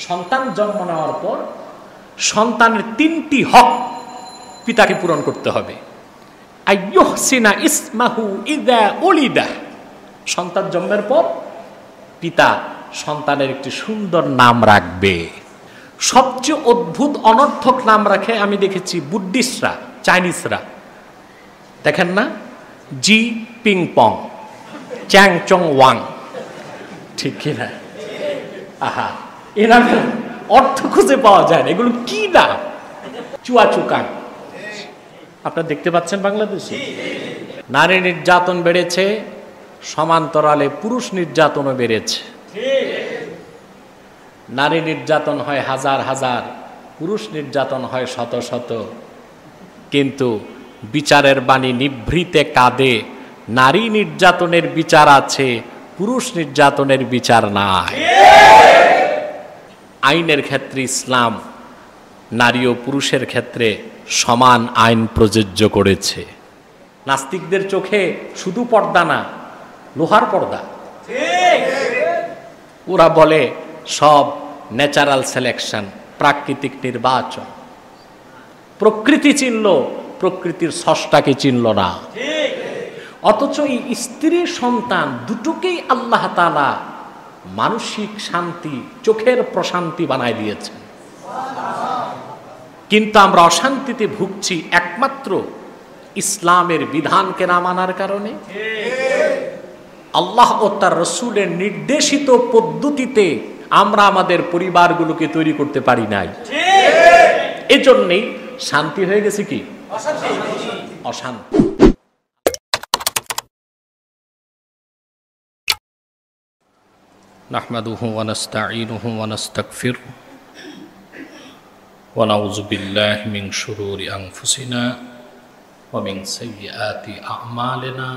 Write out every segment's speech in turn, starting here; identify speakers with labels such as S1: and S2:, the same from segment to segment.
S1: সন্তান জন্ম নেওয়ার পর সন্তানের 3টি হক পিতাকে পূরণ করতে হবে। আইয়ুহসিনা ইসমাহু ইযা উলিদা, সন্তান জন্মের পর পিতা সন্তানের একটি সুন্দর নাম রাখবে। সবচেয়ে অদ্ভুত অনর্থক নাম রাখে আমি দেখেছি বুদ্ধিস্টরা, চাইনিজরা। দেখেন না, জি পিং পং, চ্যাং চং ওয়াং, ঠিক কিনা? আহা, এ নামের অর্থ খুঁজে পাওয়া যায় না। এগুলো কি নাম? চুয়া চুকাং। আপনারা দেখতে পাচ্ছেন বাংলাদেশে নারী নির্যাতন বেড়েছে, সমান্তরালে পুরুষ নির্যাতনও বেড়েছে। নারী নির্যাতন হয় হাজার হাজার, পুরুষ নির্যাতন হয় শত শত, কিন্তু বিচারের বাণী নিভৃতে কাঁদে। নারী নির্যাতনের বিচার আছে, পুরুষ নির্যাতনের বিচার নাই। আইনের ক্ষেত্রে ইসলাম নারী ও পুরুষের ক্ষেত্রে সমান আইন প্রযোজ্য করেছে। নাস্তিকদের চোখে শুধু পর্দা না, লোহার পর্দা। ওরা বলে সব ন্যাচারাল সিলেকশন, প্রাকৃতিক নির্বাচন। প্রকৃতি চিনল, প্রকৃতির স্রষ্টাকে চিনল না। অথচ এই স্ত্রী সন্তান দুটোকেই আল্লাহ তাআলা মানসিক শান্তি, চোখের প্রশান্তি বানায় দিয়েছেন। কিন্তু আমরা অশান্তিতে ভুগছি একমাত্র ইসলামের বিধানকে না মানার কারণে। আল্লাহ ও তার রাসূলের নির্দেশিত পদ্ধতিতে আমরা আমাদের পরিবারগুলোকে তৈরি করতে পারি নাই। এজন্যই শান্তি হয়ে গেছে কি অশান্তি। নাহমাদুহু ওয়া নাস্তাঈনুহু ওয়া নাস্তাগফিরুহু ওয়া নাউযু বিল্লাহি মিন শুরুরি আনফুসিনা ওয়া মিন সাইয়্যাতি আ'মালিনা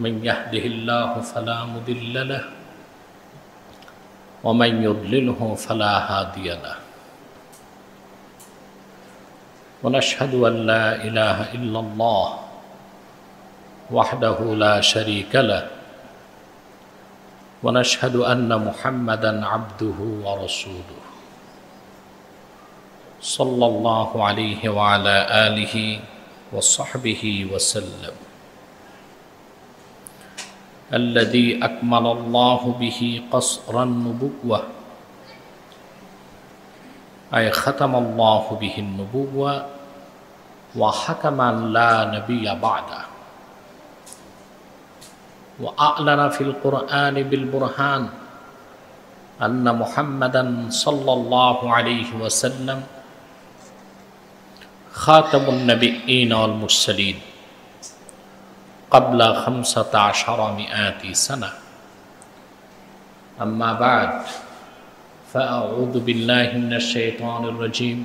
S1: মান ইয়াহদিহিল্লাহু ফালা মুদিল্লা লাহু ওয়া মান ইউদ্লিলহু ফালা হাদিয়া লাহু ওয়া নাশহাদু আন লা ইলাহা ইল্লাল্লাহ ওয়াহদাহু লা শারীকা লাহু ওয়া নাশহাদু আন্না মুহাম্মাদান আবদুহু ওয়া রাসূলুহু সাল্লাল্লাহু আলাইহি ওয়া আলা আলিহি ওয়া সাহবিহি ওয়া সাল্লাম الذي أكمل الله به قصر النبوة أي ختم الله به النبوة وحكم لا نبي بعده وأعلن في القرآن بالبرهان أن محمدا صلى الله عليه وسلم خاتم النبيين والمرسلين قبل 1500 سنة. أما بعد فأعوذ بالله من الشيطان الرجيم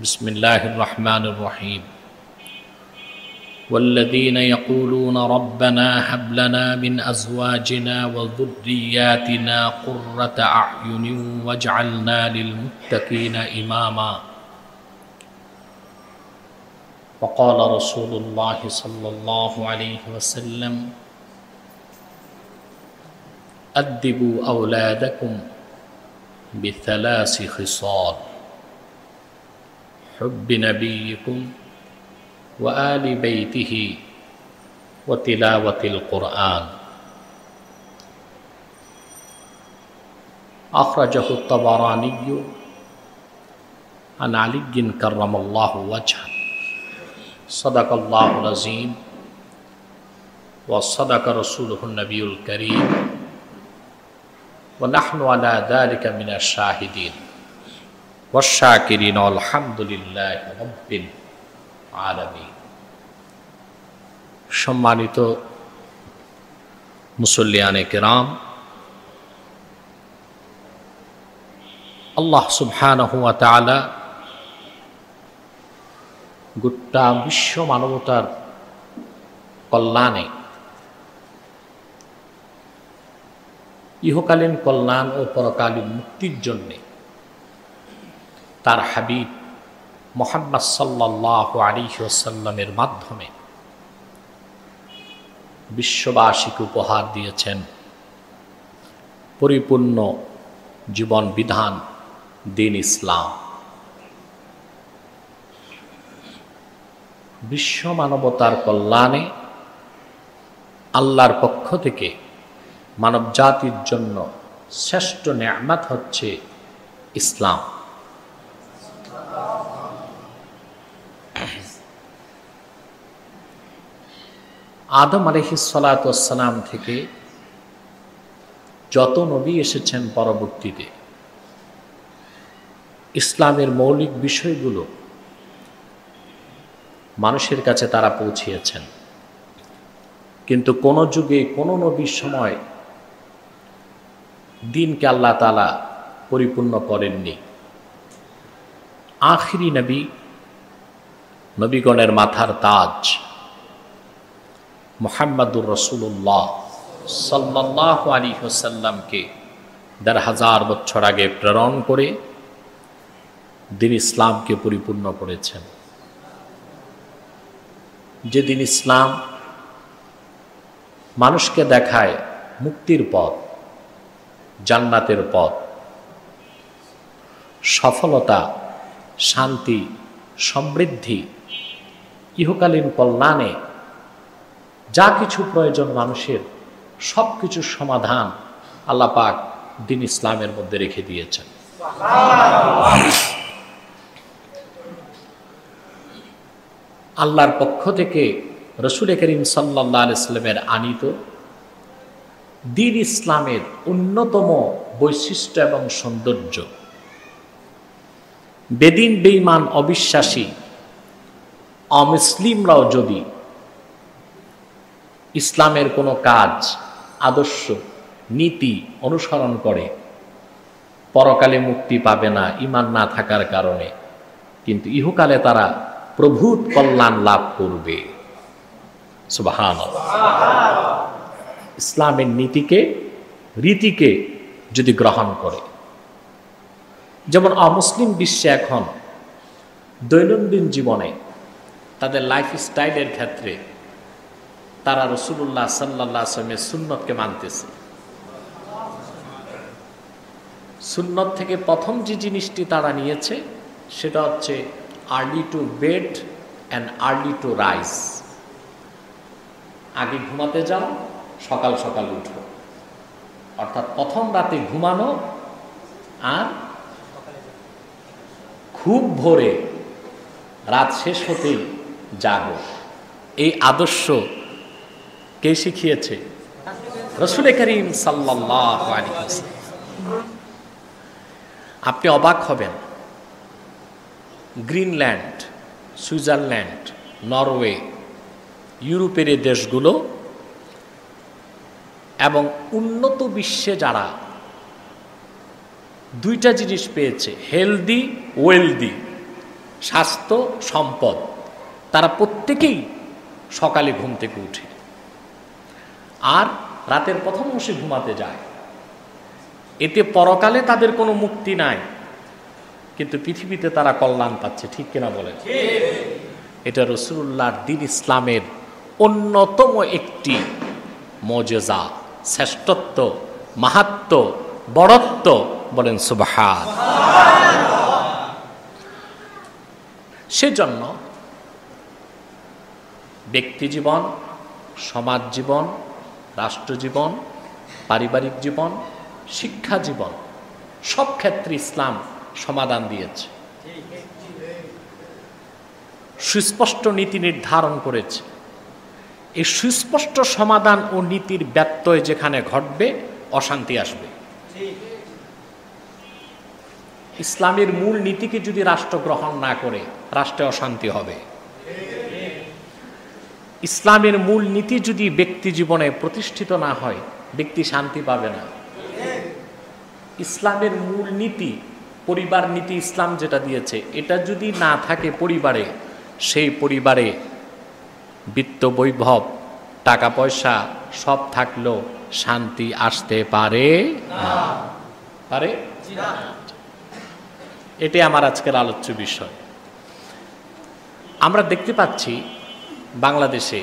S1: بسم الله الرحمن الرحيم والذين يقولون ربنا هب لنا من أزواجنا وذرياتنا قرة أعين واجعلنا للمتقين إماما وقال رسول الله صلى الله عليه وسلم أدبوا أولادكم بثلاث خصال حب نبيكم وآل بيته وتلاوة القرآن أخرجه الطبراني عن علي كرم الله وجهه صدق الله العظيم وصدق رسوله النبي الكريم ونحن على ذلك من الشاهدين والشاكرين والحمد لله رب العالمين. সম্মানিত মুসল্লিয়ানে কিরাম, আল্লাহ সুবহানাহু ওয়া তাআলা গোটা বিশ্ব মানবতার কল্যাণে, ইহকালীন কল্যাণ ও পরকালীন মুক্তির জন্যে তার হাবিব মুহাম্মদ সাল্লাল্লাহু আলাইহি ওয়াসাল্লামের মাধ্যমে বিশ্ববাসীকে উপহার দিয়েছেন পরিপূর্ণ জীবন বিধান দিন ইসলাম। বিশ্ব মানবতার কল্যাণে আল্লাহর পক্ষ থেকে মানব জাতির জন্য শ্রেষ্ঠ নেয়ামত হচ্ছে ইসলাম। আদম আলাইহিস সালাতু ওয়াস সালাম থেকে যত নবী এসেছেন পরবর্তীতে ইসলামের মৌলিক বিষয়গুলো মানুষের কাছে তারা পৌঁছিয়েছেন, কিন্তু কোন যুগে কোন নবীর সময় দিনকে আল্লাহ তাআলা পরিপূর্ণ করেননি। আখিরি নবী, নবীগণের মাথার তাজ মুহাম্মাদুর রাসূলুল্লাহ সাল্লাল্লাহু আলাইহি ওয়াসাল্লামকে ১৫০০ বছর আগে প্রেরণ করে দিন ইসলামকে পরিপূর্ণ করেছেন। যে দিন ইসলাম মানুষকে দেখায় মুক্তির পথ, জান্নাতের পথ, সফলতা, শান্তি, সমৃদ্ধি, ইহকালীন কল্যাণে যা কিছু প্রয়োজন মানুষের সব কিছুর সমাধান আল্লাহ পাক দিন ইসলামের মধ্যে রেখে দিয়েছেন। আল্লাহর পক্ষ থেকে রাসূল করিম সাল্লাল্লাহু আলাইহি ওয়াসাল্লামের আনিত দিন ইসলামের অন্যতম বৈশিষ্ট্য এবং সৌন্দর্য, বেদিন বেঈমান অবিশ্বাসী অমুসলিমরাও যদি ইসলামের কোনো কাজ, আদর্শ, নীতি অনুসরণ করে পরকালে মুক্তি পাবে না ঈমান না থাকার কারণে, কিন্তু ইহকালে তারা প্রভূত কল্যাণ লাভ করবে। সুবহানাল্লাহ। ইসলামের নীতিকে, রীতিকে যদি গ্রহণ করে, যেমন অমুসলিম বিশ্বে এখন দৈনন্দিন জীবনে তাদের লাইফস্টাইলের ক্ষেত্রে তারা রাসূলুল্লাহ সাল্লাল্লাহু আলাইহি ওয়াসাল্লামের সুন্নতকে মানতেছে। সুন্নত থেকে প্রথম যে জিনিসটি তারা নিয়েছে সেটা হচ্ছে early to bed and early to rise. আগে ঘুমাতে যাও, সকাল সকাল উঠো, অর্থাৎ প্রথম রাতে ঘুমানো আর খুব ভোরে রাত শেষ হতেই জাগো। এই আদর্শ কে শিখিয়েছে? রাসূল করিম সাল্লাল্লাহু আলাইহি ওয়াসাল্লাম। আপনি অবাক হবেন, গ্রিনল্যান্ড, সুইজারল্যান্ড, নরওয়ে, ইউরোপের এই দেশগুলো এবং উন্নত বিশ্বে যারা দুইটা জিনিস পেয়েছে, হেলদি, ওয়েলদি, স্বাস্থ্য, সম্পদ, তারা প্রত্যেকেই সকালে ঘুম থেকে উঠে আর রাতের প্রথম অংশে ঘুমাতে যায়। এতে পরকালে তাদের কোনো মুক্তি নাই, কিন্তু পৃথিবীতে তারা কল্যাণ পাচ্ছে। ঠিক কিনা বলেন? এটা রাসূলুল্লাহর দিন ইসলামের অন্যতম একটি মুজিজা, শ্রেষ্ঠত্ব, মাহাত্ম্য, বড়ত্ব। বলেন সুবহানাল্লাহ। সেজন্য ব্যক্তি জীবন, সমাজ জীবন, রাষ্ট্র জীবন, পারিবারিক জীবন, শিক্ষা জীবন, সব ক্ষেত্রে ইসলাম সমাধান দিয়েছে, সুস্পষ্ট নীতি নির্ধারণ করেছে। এই সুস্পষ্ট সমাধান ও নীতির ব্যত্যয় যেখানে ঘটবে অশান্তি আসবে। ইসলামের মূল নীতিকে যদি রাষ্ট্র গ্রহণ না করে রাষ্ট্রে অশান্তি হবে। ইসলামের মূল নীতি যদি ব্যক্তি জীবনে প্রতিষ্ঠিত না হয় ব্যক্তি শান্তি পাবে না। ইসলামের মূল নীতি, পরিবার নীতি ইসলাম যেটা দিয়েছে, এটা যদি না থাকে পরিবারে, সেই পরিবারে বিত্ত বৈভব, টাকা পয়সা সব থাকলেও শান্তি আসতে পারে না। পারে? এটাই আমার আজকের আলোচ্য বিষয়। আমরা দেখতে পাচ্ছি বাংলাদেশে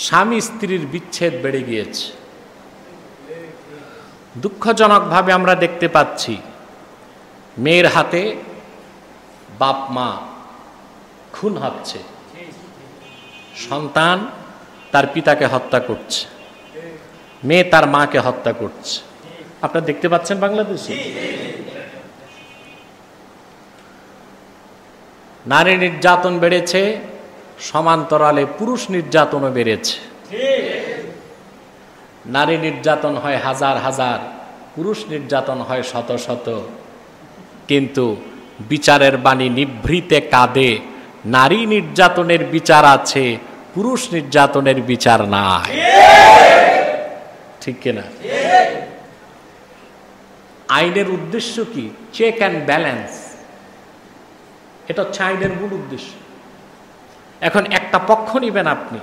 S1: স্বামী স্ত্রীর বিচ্ছেদ বেড়ে গিয়েছে। দুঃখজনকভাবে আমরা দেখতে পাচ্ছি মেয়ের হাতে বাপ মা খুন হচ্ছে, সন্তান তার পিতাকে হত্যা করছে, মেয়ে তার মাকে হত্যা করছে। আপনারা দেখতে পাচ্ছেন বাংলাদেশে নারী নির্যাতন বেড়েছে, সমান্তরালে পুরুষ নির্যাতনও বেড়েছে। নারী নির্যাতন হয় হাজার হাজার, পুরুষ নির্যাতন হয় শত শত, কিন্তু বিচারের বাণী নিভৃতে কাঁদে। নারী নির্যাতনের বিচার আছে, পুরুষ নির্যাতনের বিচার নাই। ঠিক কিনা? আইনের উদ্দেশ্য কি? Check and balance. এটা হচ্ছে আইনের মূল উদ্দেশ্য। এখন একটা পক্ষ নিবেন আপনি,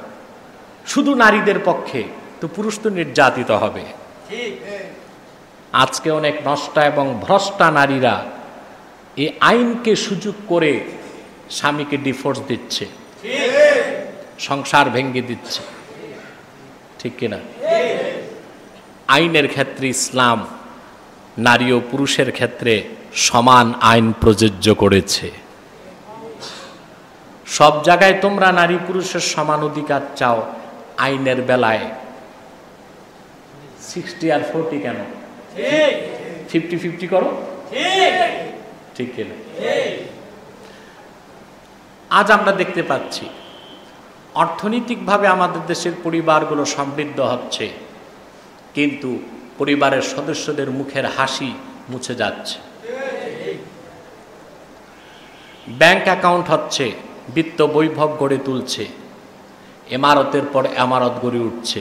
S1: শুধু নারীদের পক্ষে, তো পুরুষ তো নির্যাতিত হবে। আজকে অনেক নষ্টা এবং ভ্রষ্টা নারীরা এই আইনকে সুযোগ করে স্বামীকে ডিভোর্স দিচ্ছে, সংসার ভেঙে দিচ্ছে। ঠিক কিনা? আইনের ক্ষেত্রে ইসলাম নারী ও পুরুষের ক্ষেত্রে সমান আইন প্রযোজ্য করেছে। সব জায়গায় তোমরা নারী পুরুষের সমান অধিকার চাও, আইনের বেলায় 60 আর 40 কেন? 50-50 করো। ঠিক কিনা? আজ আমরা দেখতে পাচ্ছি অর্থনৈতিকভাবে আমাদের দেশের পরিবারগুলো সমৃদ্ধ হচ্ছে, কিন্তু পরিবারের সদস্যদের মুখের হাসি মুছে যাচ্ছে। ব্যাংক অ্যাকাউন্ট হচ্ছে, বিত্ত বৈভব গড়ে তুলছে, ইমারতের পর ইমারত গড়ে উঠছে,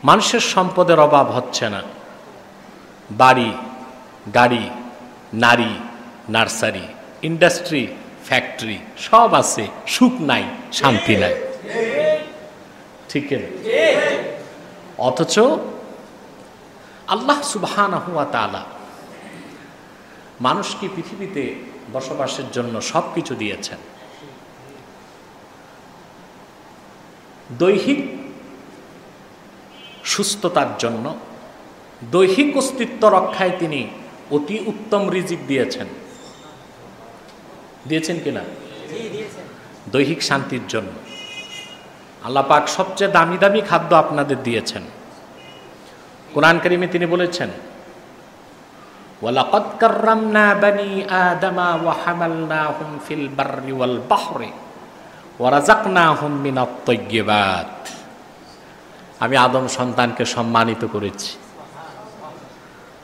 S1: মানুষের সম্পদের অভাব হচ্ছে না। বাড়ি, গাড়ি, নারী, নার্সারি, ইন্ডাস্ট্রি, ফ্যাক্টরি সব আছে, সুখ নাই, শান্তি নাই। ঠিক না? অথচ আল্লাহ সুবহানাহু ওয়া তাআলা মানুষকে পৃথিবীতে বসবাসের জন্য সবকিছু দিয়েছেন। দৈহিক সুস্থতার জন্য, দৈহিক অস্তিত্ব রক্ষায় তিনি অতি উত্তম রিজিক দিয়েছেন। দিয়েছেন কিনা? দৈহিক শান্তির জন্য আল্লাহ পাক সবচেয়ে দামি দামি খাদ্য আপনাদের দিয়েছেন। কুরআন কারীমে তিনি বলেছেন, ওয়ালাকাদ কাররামনা বানি আদামা ওয়া হামালনাহুম ফিল বাররি ওয়াল বাহরি ওয়া রাযাকনাহুম মিনাত তাইয়্যিবাত। আমি আদম সন্তানকে সম্মানিত করেছি,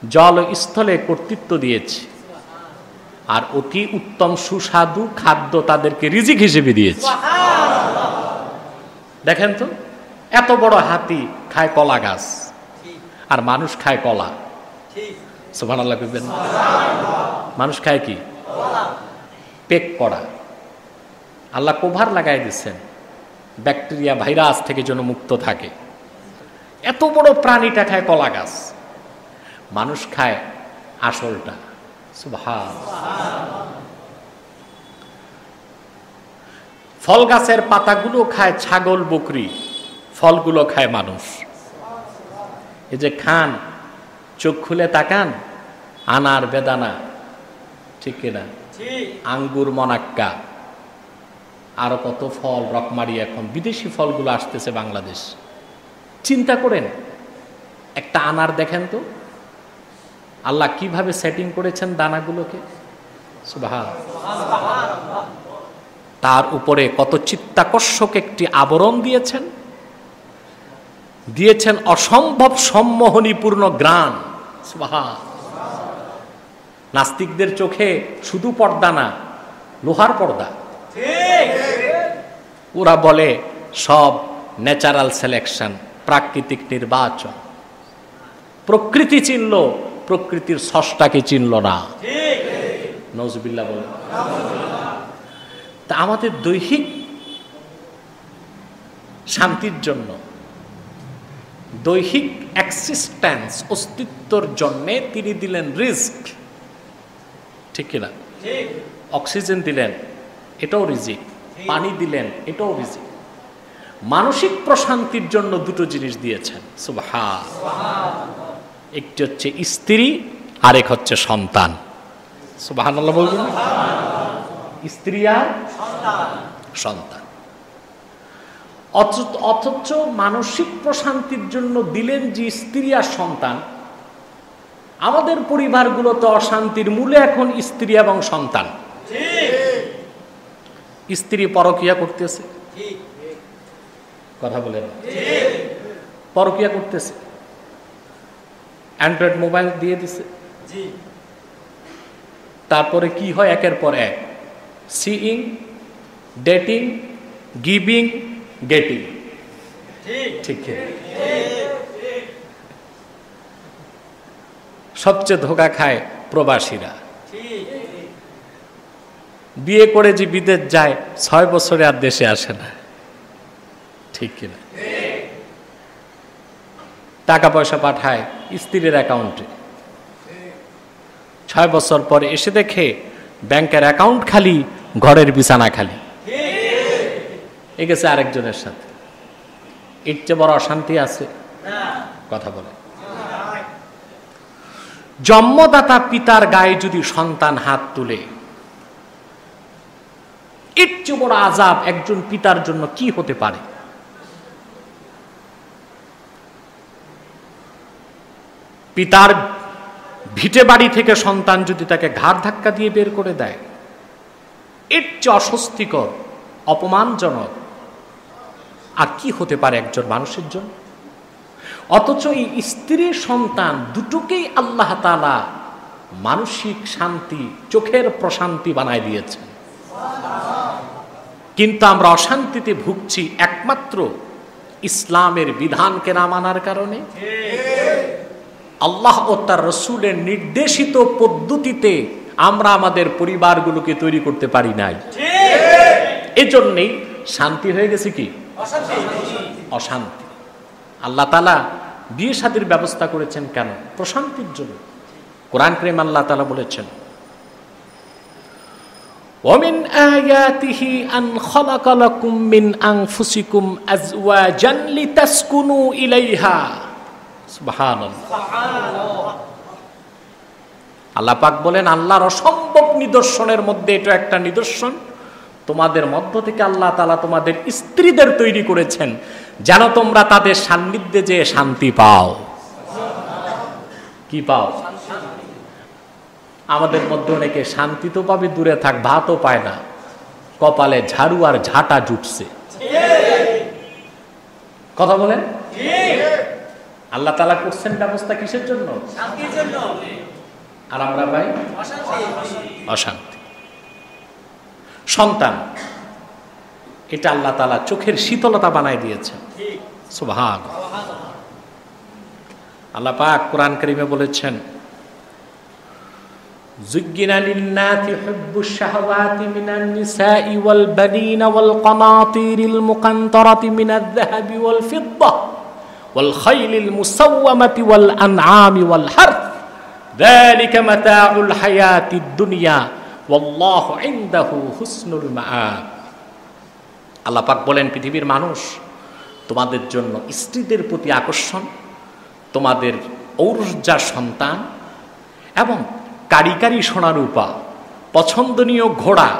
S1: জল স্থলে কর্তৃত্ব দিয়েছি, আর অতি উত্তম সুস্বাদু খাদ্য তাদেরকে রিজিক হিসেবে দিয়েছি। দেখেন তো, এত বড় হাতি খায় কলা গাছ, আর মানুষ খায় কলা। সুবহানাল্লাহ কইবেন। মানুষ খায় কি? পেক করা। আল্লাহ কভার লাগাই দিচ্ছেন ব্যাকটেরিয়া ভাইরাস থেকে যেন মুক্ত থাকে। এত বড় প্রাণীটা খায় কলা গাছ, মানুষ খায় আসলটা। সুবহানাল্লাহ। ফল গাছের পাতাগুলো খায় ছাগল বকরি, ফলগুলো খায় মানুষ। এই যে খান, চোখ খুলে তাকান, আনার বেদানা, ঠিক কিনা? আঙ্গুর, মনাক্কা, আরো কত ফল, রকমারি, এখন বিদেশি ফলগুলো আসতেছে বাংলাদেশ। চিন্তা করেন, একটা আনার দেখেন তো আল্লাহ কিভাবে সেটিং করেছেন দানাগুলোকে। সুবহানাল্লাহ। তার উপরে কত চিত্তাকর্ষক একটি আবরণ দিয়েছেন, দিয়েছেন অসম্ভব সম্মোহনীপূর্ণ গ্রাণ। সুবহানাল্লাহ। নাস্তিকদের চোখে শুধু পর্দা না, লোহার পর্দা। ওরা বলে সব ন্যাচারাল সিলেকশন, প্রাকৃতিক নির্বাচন। প্রকৃতি চিনল, প্রকৃতির স্রষ্টাকে চিনল না। নওজুবিল্লাহ বলে। তা আমাদের দৈহিক শান্তির জন্য, দৈহিক এক্সিস্টেন্স, অস্তিত্বর জন্য তিনি দিলেন রিস্ক। ঠিক কিনা? অক্সিজেন দিলেন, এটাও রিজিক। পানি দিলেন, এটাও রিজিক। মানসিক প্রশান্তির জন্য দুটো জিনিস দিয়েছেন। সুবহানাল্লাহ। একটি হচ্ছে স্ত্রী, আরেক হচ্ছে সন্তান। সুবহানাল্লাহ বলবেন। স্ত্রী আর সন্তান। অথচ মানসিক প্রশান্তির জন্য দিলেন যে স্ত্রী আর সন্তান। আমাদের পরিবারগুলোতে অশান্তির মূলে এখন স্ত্রী এবং সন্তান। স্ত্রী পরকিয়া করতেছে, কথা বলেন, পরকিয়া করতেছে, অ্যান্ড্রয়েড মোবাইল দিয়ে দিছে। তারপরে কি হয়? একের পর এক সিইং, ডেটিং, গিভিং, গেটিং। ঠিক, সবচেয়ে ধোঁকা খায় প্রবাসীরা। বিয়ে করে যে বিদেশ যায় 6 বছরে আর দেশে আসে না, ঠিক কিনা? টাকা পয়সা পাঠায় স্ত্রীর অ্যাকাউন্টে, 6 বছর পরে এসে দেখে ব্যাংকের অ্যাকাউন্ট খালি, ঘরের বিছানা খালি, এ গেছে আরেকজনের সাথে। এর চেয়ে বড় অশান্তি আছে? কথা বলে। জন্মদাতা পিতার গায়ে যদি সন্তান হাত তুলে, এর চেয়ে বড় আযাব একজন পিতার জন্য কি হতে পারে? পিতার ভিটে বাড়ি থেকে সন্তান যদি তাকে ঘাড় ধাক্কা দিয়ে বের করে দেয়, এর চেয়ে অস্বস্তিকর, অপমানজনক আর কি হতে পারে একজন মানুষের জন্য? অথচ এই স্ত্রী সন্তান দুটোকেই আল্লাহ তাআলা মানসিক শান্তি, চোখের প্রশান্তি বানায় দিয়েছেন। কিন্তু আমরা অশান্তিতে ভুগছি একমাত্র ইসলামের বিধানকে না মানার কারণে। আল্লাহ ও তার রাসূলের নির্দেশিত পদ্ধতিতে আমরা আমাদের পরিবারগুলোকে তৈরি করতে পারি নাই। এজন্যই শান্তি হয়ে গেছে কি অশান্তি। আল্লাহ তাআলা বিয়ে শাদীর ব্যবস্থা করেছেন কেন? প্রশান্তির জন্য। কোরআন কারীম আল্লাহ তাআলা বলেছেন, وَمِنْ آيَاتِهِ أَنْ خَلَقَ لَكُمْ مِنْ أَنْفُسِكُمْ أَزْوَاجًا لِتَسْكُنُوا إِلَيْهَا। সুবহানাল্লাহ। আল্লাহ পাক বলেন, আল্লাহর অসম্ভব নিদর্শনের মধ্যে এটা একটা নিদর্শন, তোমাদের মধ্য থেকে আল্লাহ তাআলা তোমাদের স্ত্রীদের তৈরি করেছেন যেন তোমরা তাদের সান্নিধ্যে যে শান্তি পাও। কি পাও? আমাদের মধ্যে অনেকে শান্তি তো পাবে, দূরে থাক, ভাতও পায় না, কপালে ঝাড়ু আর ঝাঁটা জুটছে। কথা বলেন। আল্লাহ তাআলা করছেন ব্যবস্থা কিসের জন্য? শান্তির জন্য। আর আমরা ভাই অশান্তি। সন্তান, এটা আল্লাহ তাআলা চোখের শীতলতা বানায় দিয়েছেন। সুবহানাল্লাহ। আল্লাহ পাক কোরআন কারীমে বলেছেন, زُيِّنَ لِلنَّاسِ حُبُّ الشَّهَوَاتِ مِنَ النِّسَاءِ وَالْبَنِينَ وَالْقَنَاطِيرِ الْمُقَنطَرَةِ مِنَ الذَّهَبِ وَالْفِضَّةِ وَالْخَيْلِ الْمُسَوَّمَةِ وَالْأَنْعَامِ وَالْحَرْثِ ذَلِكَ مَتَاعُ الْحَيَاةِ الدُّنْيَا وَاللَّهُ عِندَهُ حُسْنُ الْمَآبِ। আল্লাহ পাক বলেন, পৃথিবীর মানুষ, তোমাদের জন্য স্ত্রীদের প্রতি আকর্ষণ, তোমাদের ঔরসজাত সন্তান এবং কারি কারি সোনারূপা, পছন্দনীয় ঘোড়া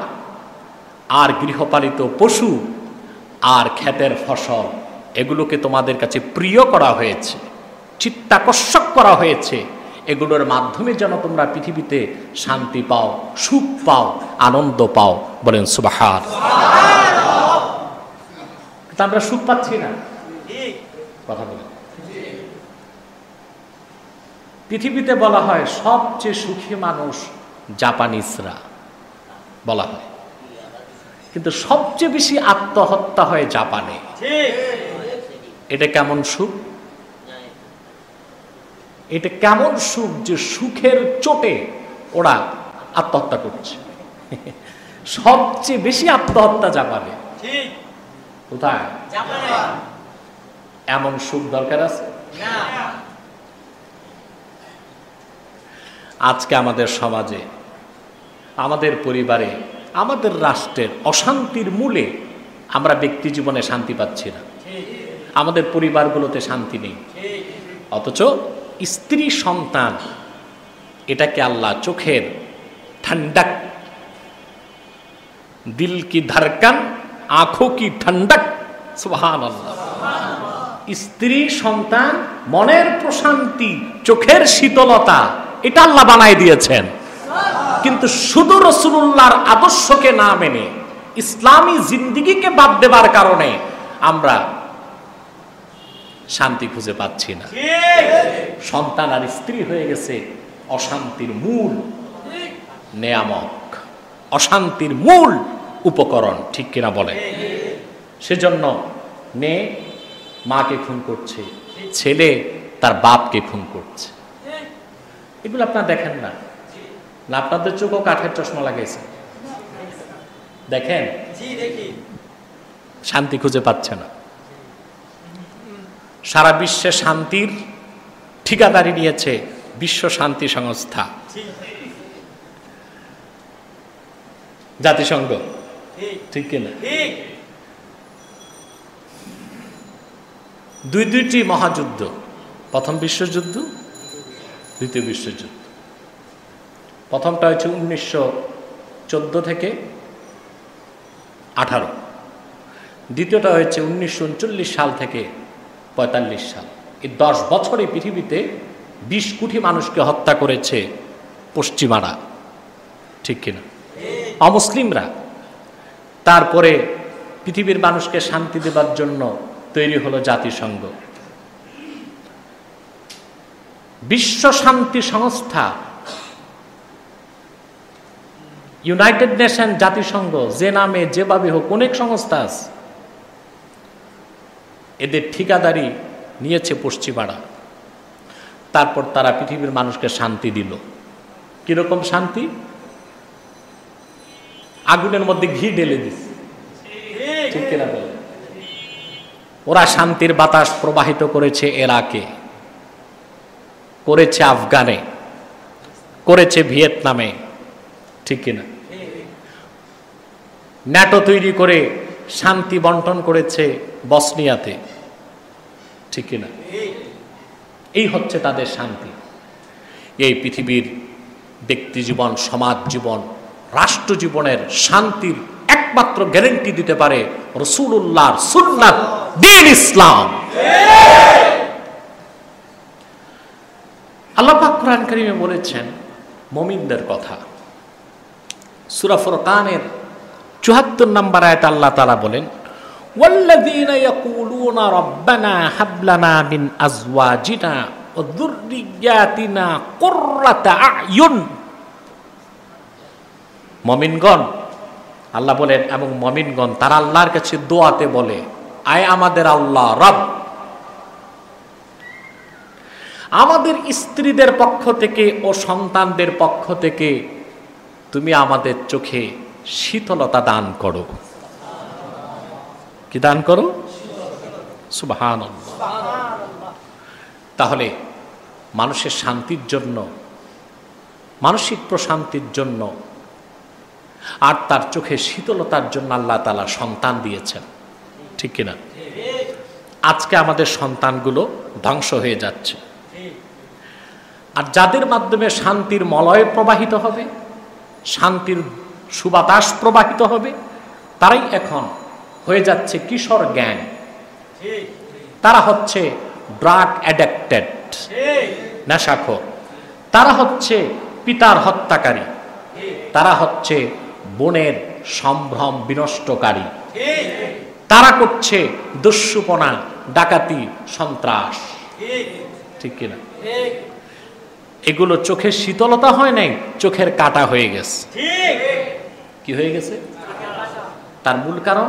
S1: আর গৃহপালিত পশু আর ক্ষেতের ফসল, এগুলোকে তোমাদের কাছে প্রিয় করা হয়েছে, চিত্তাকর্ষক করা হয়েছে। এগুলোর মাধ্যমে যেন তোমরা পৃথিবীতে শান্তি পাও, সুখ পাও, আনন্দ পাও। বলেন সুবহানাল্লাহ। কিন্তু আমরা সুখ পাচ্ছি না। কথা বলেন। পৃথিবীতে বলা হয় সবচেয়ে সুখী মানুষ জাপানিজরা বলা হয়, কিন্তু সবচেয়ে বেশি আত্মহত্যা হয় জাপানে। এটা কেমন সুখ? এটা কেমন সুখ যে সুখের চোটে ওরা আত্মহত্যা করছে? সবচেয়ে বেশি আত্মহত্যা জাপানে। কোথায়? এমন সুখ দরকার আছে? আজকে আমাদের সমাজে, আমাদের পরিবারে, আমাদের রাষ্ট্রের অশান্তির মূলে আমরা ব্যক্তি জীবনে শান্তি পাচ্ছি না, আমাদের পরিবারগুলোতে শান্তি নেই। অথচ স্ত্রী সন্তান এটাকে আল্লাহ চোখের ঠান্ডাক, দিল কি ধড়কন আঁখোं কি ঠান্ডক, সুবহানাল্লাহ। স্ত্রী সন্তান মনের প্রশান্তি, চোখের শীতলতা, এটা আল্লাহ বানাই দিয়েছেন। কিন্তু শুধু রাসূলুল্লাহর আদর্শকে না মেনে ইসলামী জিন্দেগিকে বাদ দেবার কারণে আমরা শান্তি খুঁজে পাচ্ছি না। সন্তান আর স্ত্রী হয়ে গেছে অশান্তির মূল নেয়ামক, অশান্তির মূল উপকরণ, ঠিক কিনা বলে? সেজন্য মেয়ে মাকে খুন করছে, ছেলে তার বাপকে খুন করছে। এগুলো আপনারা দেখেন না? না আপনাদের চোখও কাঠের চশমা লাগাইছে? দেখেন, শান্তি খুঁজে পাচ্ছে না। সারা বিশ্বে শান্তির ঠিকাদারি নিয়েছে বিশ্ব শান্তি সংস্থা, জাতিসংঘ, ঠিক কিনা? দুইটি মহাযুদ্ধ, প্রথম বিশ্বযুদ্ধ, দ্বিতীয় বিশ্বযুদ্ধ। প্রথমটা হচ্ছে 1914 থেকে 18, দ্বিতীয়টা হয়েছে 1939 সাল থেকে 45 সাল। এই 10 বছরে পৃথিবীতে 20 কোটি মানুষকে হত্যা করেছে পশ্চিমারা, ঠিক কিনা? অমুসলিমরা। তারপরে পৃথিবীর মানুষকে শান্তি দেবার জন্য তৈরি হলো জাতিসংঘ। বিশ্ব শান্তি সংস্থা, ইউনাইটেড নেশন, জাতিসংঘ, যে নামে যেভাবে হোক অনেক সংস্থা আছে, এদের ঠিকাদারি নিয়েছে পশ্চিমারা। তারপর তারা পৃথিবীর মানুষকে শান্তি দিল। কিরকম শান্তি? আগুনের মধ্যে ঘি ঢেলে দিচ্ছে, ঠিক কিনা বলে? ওরা শান্তির বাতাস প্রবাহিত করেছে ইরাকে, করেছে আফগানে, করেছে ভিয়েতনামে, ঠিক কিনা? ন্যাটো তৈরি করে শান্তি বন্টন করেছে বসনিয়াতে, ঠিক কিনা? এই হচ্ছে তাদের শান্তি। এই পৃথিবীর ব্যক্তি জীবন, সমাজ জীবন, রাষ্ট্র জীবনের শান্তির একমাত্র গ্যারান্টি দিতে পারে রাসূলুল্লাহর সুন্নাত, দ্বীন ইসলাম। আল্লাহ পাক কোরআন কারীমে বলেছেন মুমিনদের কথা। সূরা ফুরকানের ৭৪ নম্বর আয়াতে আল্লাহ তাআলা বলেন, ওয়াল্লাযীনা ইয়াকুলুনা রাব্বানা হাব লানা মিন আজওয়াজিনা ওয়া যুররিয়াতিনা কুররাতা আ'য়ুন। মুমিনগণ, আল্লাহ বলেন, এবং মুমিনগণ তারা আল্লাহর কাছে দোয়াতে বলে, আয় আমাদের আল্লাহ রব, আমাদের স্ত্রীদের পক্ষ থেকে ও সন্তানদের পক্ষ থেকে তুমি আমাদের চোখে শীতলতা দান করো। কি দান করো? সুবহানাল্লাহ। তাহলে মানুষের শান্তির জন্য, মানসিক প্রশান্তির জন্য আর তার চোখে শীতলতার জন্য আল্লাহ তাআলা সন্তান দিয়েছেন, ঠিক কিনা? আজকে আমাদের সন্তানগুলো ধ্বংস হয়ে যাচ্ছে। আর যাদের মাধ্যমে শান্তির মলয় প্রবাহিত হবে, শান্তির সুবাতাস প্রবাহিত হবে, তারাই এখন হয়ে যাচ্ছে কিশোর গ্যাং। তারা হচ্ছে ড্রাগ অ্যাডিক্টেড, নেশাখোর। তারা হচ্ছে পিতার হত্যাকারী, তারা হচ্ছে বোনের সম্ভ্রম বিনষ্টকারী, তারা করছে দস্যুপনা, ডাকাতি, সন্ত্রাস, ঠিক কিনা? এগুলো চোখের শীতলতা হয় নাই, চোখের কাটা হয়ে গেছে। কি হয়ে গেছে? তার মূল কারণ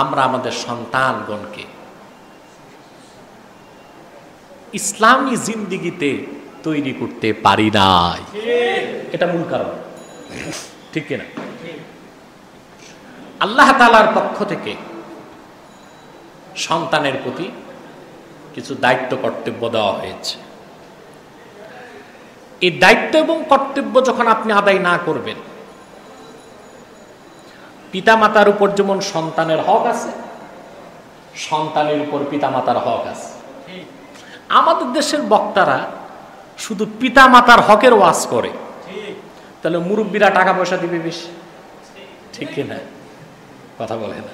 S1: আমরা আমাদের সন্তানগণকে ইসলামী জিন্দেগিতে তৈরি করতে পারি নাই, এটা মূল কারণ, ঠিক কিনা? আল্লাহ তাআলার পক্ষ থেকে সন্তানের প্রতি কিছু দায়িত্ব কর্তব্য দেওয়া হয়েছে। এই দায়িত্ব এবং কর্তব্য যখন আপনি আদায় না করবেন, পিতামাতার উপর যেমন সন্তানের হক আছে, সন্তানের উপর পিতামাতার হক আছে। আমাদের দেশের বক্তারা শুধু পিতা মাতার হকের ওয়াজ করে, তাহলে মুরব্বীরা টাকা পয়সা দিবে বেশি, ঠিক কিনা? কথা বলে না।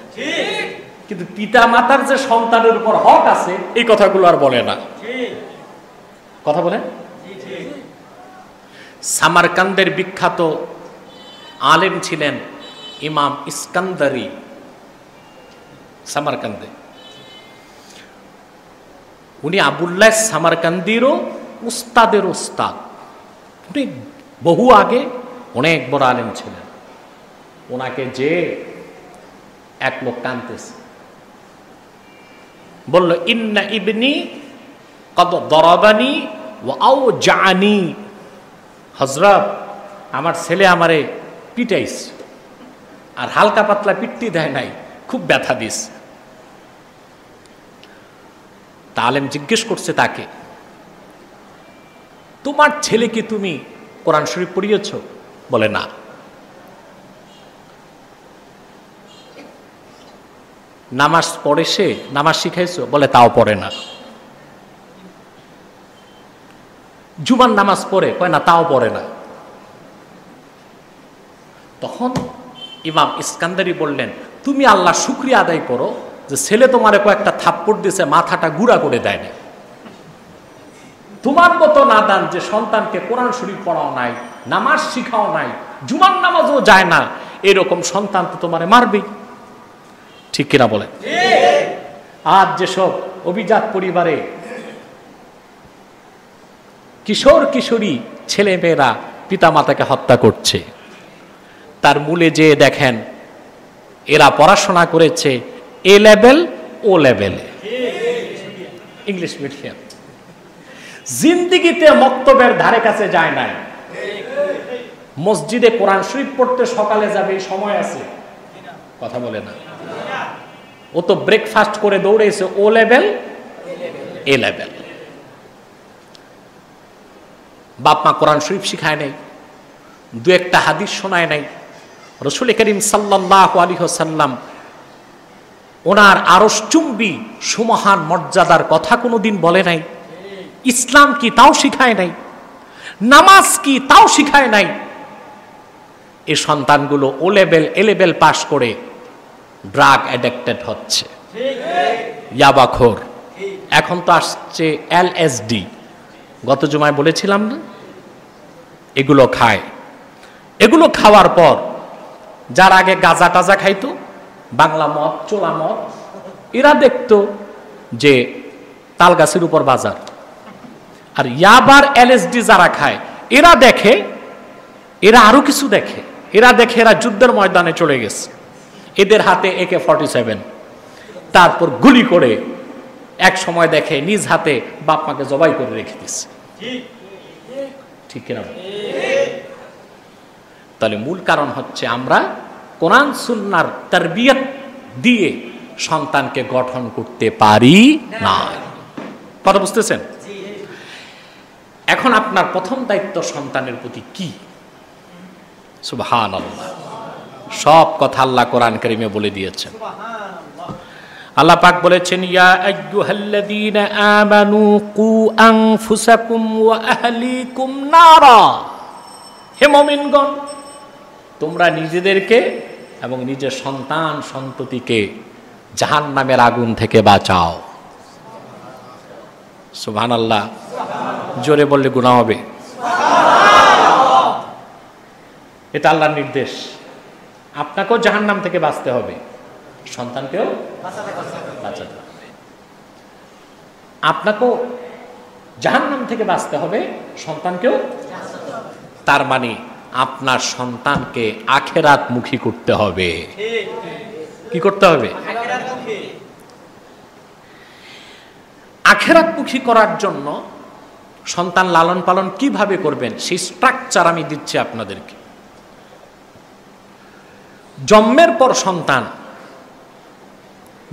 S1: কিন্তু পিতা মাতার যে সন্তানের উপর হক আছে এই কথাগুলো আর বলে না। কথা বলেন। সামারকান্দের বিখ্যাত আলেম ছিলেন ইমাম ইস্কান্দারি, সামারকান্দে। উনি আবুল্লাহ সামারকান্দিরও উস্তাদের উস্তাদ। উনি বহু আগে অনেক বড় আলেম ছিলেন। ওনাকে যে এক লোক কানতেছে, বলল ইন্না ইবনি কদ দরাবানি ওয়া আওজানি, হযরত আমার ছেলে আমারে পিটাইছে, আর হালকা পাতলা পিট্টি দেয় নাই, খুব ব্যথা দিস। তা আলেম জিজ্ঞেস করছে তাকে, তোমার ছেলেকে তুমি কোরআন শরীফ পড়িয়েছ? বলে না। নামাজ পড়ে সে? নামাজ শিখাইছো? বলে তাও পড়ে না। জুমার নামাজ পড়ে? কয় না, তাও পড়ে না। তখন ইমাম ইস্কান্দারি বললেন, তুমি আল্লাহ শুকরিয়া আদায় করো যে ছেলে তোমার কয়েকটা থাপ্পড় দিয়েছে, মাথাটা গুঁড়া করে দেয় না। তোমার মতো নাদান যে সন্তানকে কোরআন শরীফ পড়াও নাই, নামাজ শিখাও নাই, জুমার নামাজও যায় না, এরকম সন্তান তো তোমারে মারবেই। ঠিক কিনা বলেন? আজ যেসব অভিজাত পরিবারে কিশোর কিশোরী ছেলে মেয়েরা পিতা মাতাকে হত্যা করছে, তার মূলে যে দেখেন এরা পড়াশোনা করেছে এ লেভেল ও লেভেলে, ইংলিশ মিডিয়াম, জিন্দিগিতে মক্তবের ধারে কাছে যায় নাই। মসজিদে কোরআন শরীফ পড়তে সকালে যাবে, সময় আছে? কথা বলে না। ও তো ব্রেকফাস্ট করে দৌড়েছে ও লেভেল এ লেভেল। বাপ মা কোরআন শরীফ শিখায় নাই, দু একটা হাদিস শোনায় নাই। রাসূল করিম সাল্লাল্লাহু আলাইহি ওয়াসাল্লাম ওনার আরশচুম্বী সুমহান মর্যাদার কথা কোনোদিন বলে নাই। ইসলাম কি তাও শিখায় নাই, নামাজ কি তাও শিখায় নাই। এই সন্তানগুলো ও লেভেল এ লেভেল পাশ করে ড্রাগ অ্যাডিক্টেড হচ্ছে, ইয়াবাখোর। এখন তো আসছে এলএসডি, গত জুমায় বলেছিলাম না, এগুলো খায়। এগুলো খাওয়ার পর যার আগে গাঁজা টাজা খাইতো, বাংলা মদ, চোলা মদ, এরা দেখতো যে তাল গাছের উপর বাজার। আর ইয়াবার এলএসডি যারা খায় এরা দেখে, এরা আরো কিছু দেখে, এরা দেখে এরা যুদ্ধের ময়দানে চলে গেছে, এদের হাতে AK-47, তারপর গুলি করে এক সময় দেখে নিজ হাতে বাপ মাকে জবাই করে রেখে দিচ্ছে। ঠিক কিনা? তাহলে মূল কারণ হচ্ছে আমরা কোরআন সুন্নাহর তারবিয়ত দিয়ে সন্তানকে গঠন করতে পারি না। কথা বুঝতেছেন? এখন আপনার প্রথম দায়িত্ব সন্তানের প্রতি কি? সুবহানাল্লাহ। সব কথা আল্লাহ কোরআন কারীমে বলে দিয়েছেন। আল্লাহ পাক বলেছেন, ইয়া আইয়ুহাল্লাযীনা আমানু কু আনফুসাকুম ওয়া আহলিকুম নারা। হে মুমিনগণ, তোমরা নিজেদেরকে এবং নিজের সন্তান সন্ততিকে জাহান্নামের আগুন থেকে বাঁচাও। সুবহানাল্লাহ। জোরে বললে গুনাহ হবে। এটা আল্লাহর নির্দেশ। আপনাকেও জাহান্নাম থেকে বাঁচতে হবে, সন্তানকেও বাঁচাতে হবে। আপনাকেও জাহান্নাম থেকে বাঁচতে হবে, সন্তানকেও। তার মানে আপনার সন্তানকে আখিরাত মুখী করতে হবে। কি করতে হবে? আখিরাত মুখী করার জন্য সন্তান লালন পালন কিভাবে করবেন সেই স্ট্রাকচার আমি দিচ্ছি আপনাদেরকে। জন্মের পর সন্তান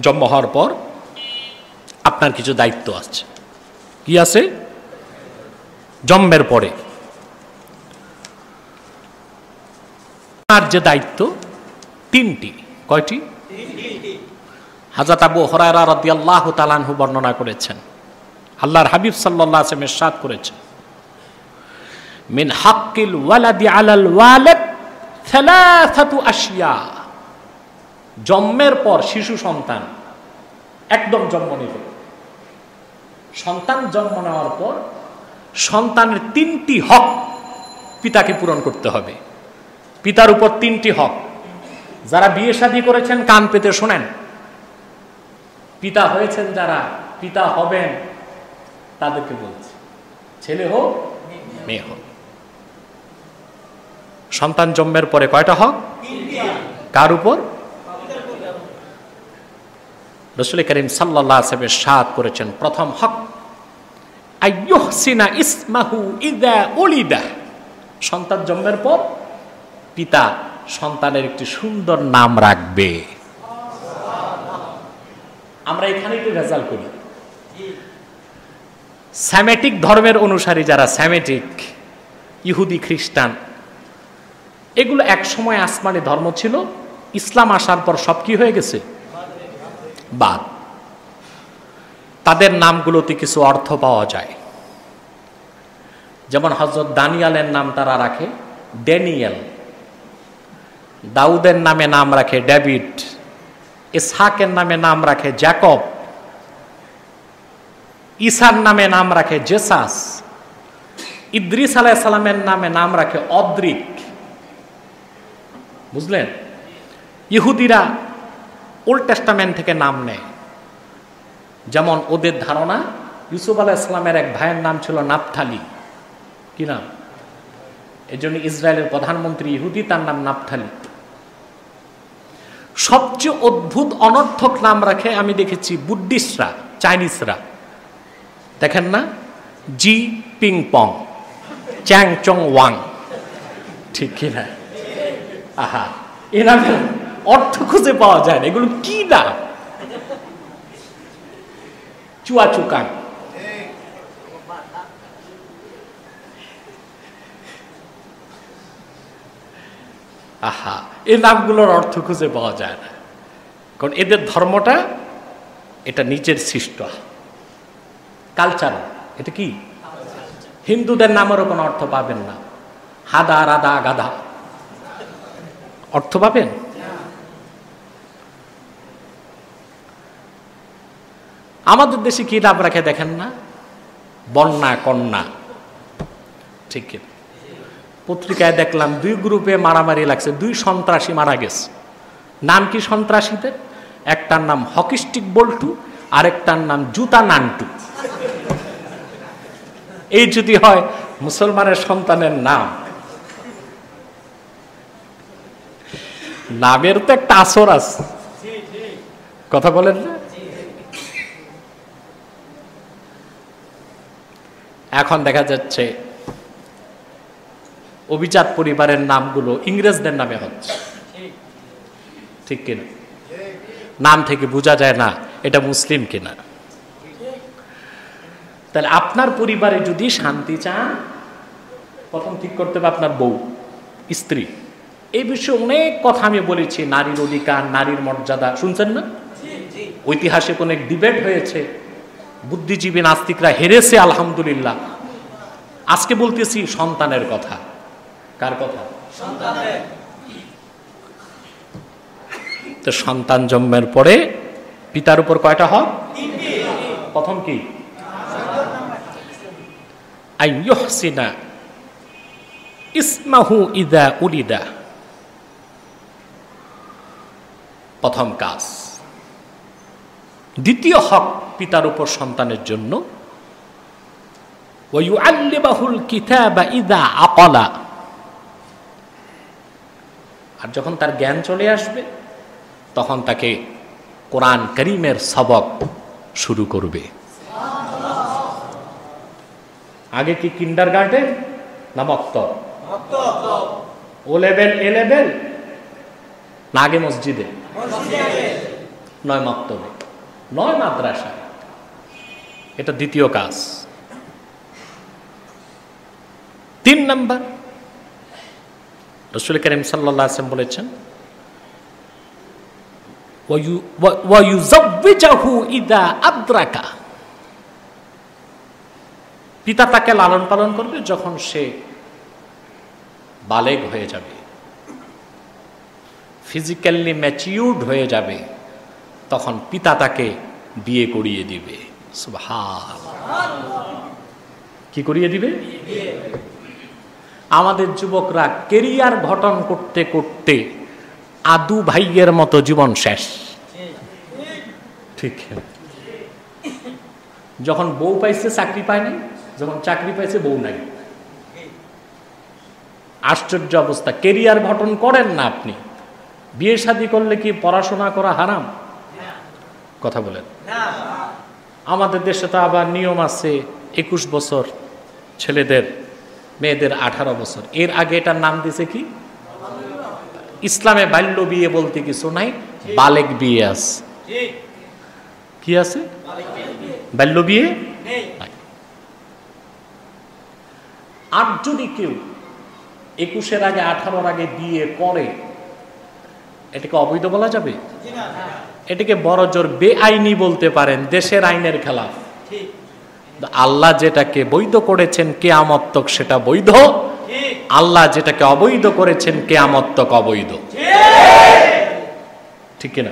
S1: জন্ম হওয়ার পর আপনার কিছু দায়িত্ব আছে। কি আছে? জন্মের পরে আপনার যে দায়িত্ব তিনটি। কয়টি? হযরত আবু হুরায়রা রাদিয়াল্লাহু তাআলা আনহু বর্ণনা করেছেন, আল্লাহর হাবিব সাল্লাল্লাহু আলাইহি ওয়াসাল্লাম ইরশাদ করেছেন, মিন হাক্কিল ওয়ালাদি আলাল ওয়ালিদ সালাসাতু আশিয়া। জন্মের পর শিশু সন্তান একদম জন্ম নিল, সন্তান জন্ম নেওয়ার পর সন্তানের 3টি হক পিতাকে পূরণ করতে হবে। পিতার উপর 3টি হক। যারা বিয়ে শাদী করেছেন কান পেতে শোনেন, পিতা হয়েছেন যারা, পিতা হবেন তাদেরকে বলছি, ছেলে হোক মেয়ে হোক, সন্তান জন্মের পরে কয়টা হক? কার উপর? রাসূল করিম সাল্লাল্লাহু আলাইহি ওয়াসাল্লাম ইরশাদ করেছেন, প্রথম হক আইয়ুহসিনা ইসমাহু ইযা উলিদা। সন্তান জন্মের পর পিতা সন্তানের একটি সুন্দর নাম রাখবে। আমরা এখানে একটু ভেজাল করি। স্যামেটিক ধর্মের অনুসারী যারা, স্যামেটিক ইহুদি খ্রিস্টান, এগুলো এক সময় আসমানি ধর্ম ছিল, ইসলাম আসার পর সব কি হয়ে গেছে? বাদ। তাদের নামগুলোতে কিছু অর্থ পাওয়া যায়। যেমন হযরত দানিয়ালের নাম তারা রাখে ড্যানিয়েল, দাউদের নামে নাম রাখে ডেভিড, ইসহাকের নামে নাম রাখে জ্যাকব, ঈসার নামে নাম রাখে জেসাস, ইদ্রিস আলাইহিস সালামের নামে নাম রাখে অদ্রিক। বুঝলেন? ইহুদিরা ওল্ড টেস্টামেন্ট থেকে নাম নেয়। যেমন ওদের ধারণা ইউসুফ আলাইহিস সালামের এক ভাইয়ের নাম ছিল নাফথালি। কি নাম? এজন্য ইসরায়েলের প্রধানমন্ত্রী ইহুদি, তার নাম নাফথালি। সবচেয়ে অদ্ভুত অনর্থক নাম রাখে আমি দেখেছি বুদ্ধিস্টরা, চাইনিজরা। দেখেন না, জি পিং পং, চ্যাং চং ওয়াং, ঠিক কিনা? আহা, এ নামের অর্থ খুঁজে পাওয়া যায় না। এগুলো কি নাম? চুয়াচুকাং। আহা, এই নামগুলোর অর্থ খুঁজে পাওয়া যায় না, কারণ এদের ধর্মটা এটা নিচের সৃষ্ট কালচার। এটা কি? হিন্দুদের নামেরও কোনো অর্থ পাবেন না। হাদা, রাধা, গাধা অর্থ পাবেন? আমাদের দেশে কি নাম রাখে দেখেন না? বন্যা, কন্যা, ঠিক কিনা? পত্রিকায় দেখলাম 2 গ্রুপে মারামারি লাগছে, 2 সন্ত্রাসী মারা গেছে। নাম কি সন্ত্রাসীদের? একটার নাম হকিস্টিক বল্টু, আরেকটার নাম জুতা নান্টু। এই যদি হয় মুসলমানের সন্তানের নাম, নামের তো একটা আসর আছে, কথা বলেন না? এখন দেখা যাচ্ছে অভিজাত পরিবারের নামগুলো ইংরেজদের নামে হচ্ছে, ঠিক কিনা? নাম থেকে বোঝা যায় না এটা মুসলিম কিনা। তাহলে আপনার পরিবারে যদি শান্তি চান, প্রথম ঠিক করতে হবে আপনার বউ, স্ত্রী। এই বিষয়ে অনেক কথা আমি বলেছি, নারীর অধিকার, নারীর মর্যাদা, শুনছেন না? ঐতিহাসিক অনেক ডিবেট হয়েছে, বুদ্ধিজীবী নাস্তিকরা হেরেছে আলহামদুলিল্লাহ। আজকে বলতেছি সন্তানের কথা। কার কথা? সন্তানের। তো সন্তান জন্মের পরে পিতার উপর কয়টা হক? প্রথম কি? আইয়ুহসিনা ইসমাহু ইযা উলিদা। প্রথম কাজ। দ্বিতীয় হক পিতার উপর সন্তানের জন্য, ওয়ায়ুআল্লিমাহুল কিতাবা ইযা আকালা। আর যখন তার জ্ঞান চলে আসবে তখন তাকে কোরআন কারীমের সবক শুরু করবে। আগে কি কিন্ডারগার্টেন না মক্তব? ও লেভেল, এ লেভেল না আগে মসজিদে? নয় মক্তবে, নয় মাদ্রাসা। এটা দ্বিতীয় কাজ। 3 নাম্বার, রাসূল করিম সাল্লাল্লাহু আলাইহি ওয়াসাল্লাম বলেছেন, ওয়ায়ুযাওয়িজুহু ইযা আদরাকা। পিতা তাকে লালন পালন করবে, যখন সে বালেগ হয়ে যাবে, ফিজিক্যালি ম্যাচিউরড হয়ে যাবে, তখন পিতা তাকে বিয়ে করিয়ে দিবে। সুবহানাল্লাহ। কি করিয়ে দিবে? আমাদের যুবকরা কেরিয়ার গঠন করতে করতে আদু ভাইয়ের মতো জীবন শেষ। ঠিক, যখন বউ পাইছে চাকরি পায় নাই, যখন চাকরি পাইছে বউ নাই। আশ্চর্য অবস্থা। কেরিয়ার গঠন করেন না আপনি। বিয়ে শাদী করলে কি পড়াশোনা করা হারাম? কথা বলেন। আমাদের দেশে তো আবার নিয়ম আছে 21 বছর ছেলেদের, মেয়েদের 18 বছর। এর আগে এটার নাম দিছে কি? ইসলামে বাল্য বিয়ে বলতে কিছু নাই, বালেগ বিয়ে আছে। কি আছে? বাল্য বিয়ে নাই। আর যদি কেউ 21-এর আগে 18-র আগে বিয়ে করে, এটাকে অবৈধ বলা যাবে? এটাকে বড় জোর বেআইনি বলতে পারেন, দেশের আইনের খেলাফ। আল্লাহ যেটাকে বৈধ করেছেন কিয়ামত তক সেটা বৈধ, আল্লাহ যেটাকে অবৈধ করেছেন কিয়ামত তক অবৈধ। ঠিক কিনা?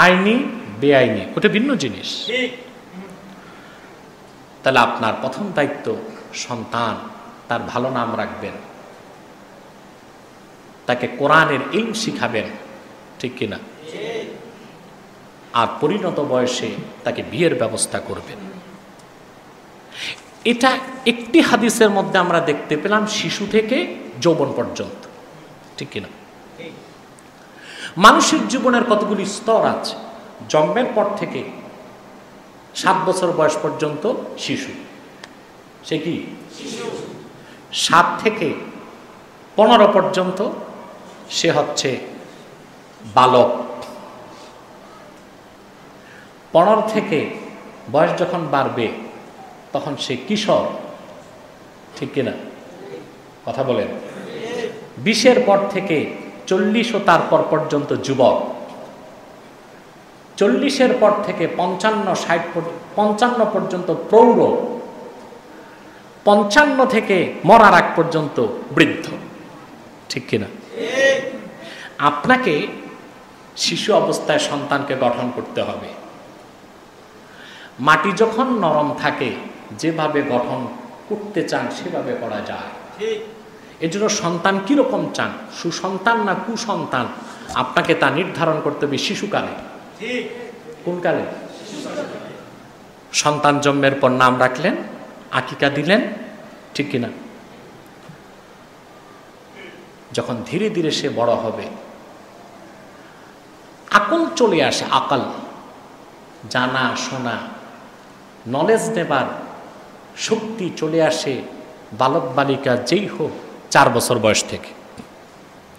S1: আইনি বেআইনি ওটা ভিন্ন জিনিস। তাহলে আপনার প্রথম দায়িত্ব, সন্তান তার ভালো নাম রাখবেন, তাকে কোরআনের ইলম শিখাবেন। ঠিক কিনা? আর পরিণত বয়সে তাকে বিয়ের ব্যবস্থা করবেন। এটা একটি হাদিসের মধ্যে আমরা দেখতে পেলাম, শিশু থেকে যৌবন পর্যন্ত। ঠিক কিনা? মানুষের জীবনের কতগুলি স্তর আছে। জন্মের পর থেকে 7 বছর বয়স পর্যন্ত শিশু, সে কি? 7 থেকে 15 পর্যন্ত সে হচ্ছে বালক। 15 থেকে বয়স যখন বাড়বে তখন সে কিশোর। ঠিক কিনা? কথা বলেন। 20-এর পর থেকে 40 ও তারপর পর্যন্ত যুবক। 40-এর পর থেকে 55 পর্যন্ত প্রৌঢ়। 55 থেকে মরার আগ পর্যন্ত বৃদ্ধ। ঠিক কিনা? আপনাকে শিশু অবস্থায় সন্তানকে গঠন করতে হবে। মাটি যখন নরম থাকে, যেভাবে গঠন করতে চান সেভাবে করা যায়। এজন্য সন্তান কিরকম চান, সুসন্তান না কুসন্তান, আপনাকে তা নির্ধারণ করতে হবে শিশুকালে। কোন কালে? সন্তান জন্মের পর নাম রাখলেন, আকিকা দিলেন। ঠিক কিনা? যখন ধীরে ধীরে সে বড় হবে, আকল চলে আসে, আকাল, জানা শোনা, নলেজ নেবার শক্তি চলে আসে বালক বালিকা যেই হোক 4 বছর বয়স থেকে।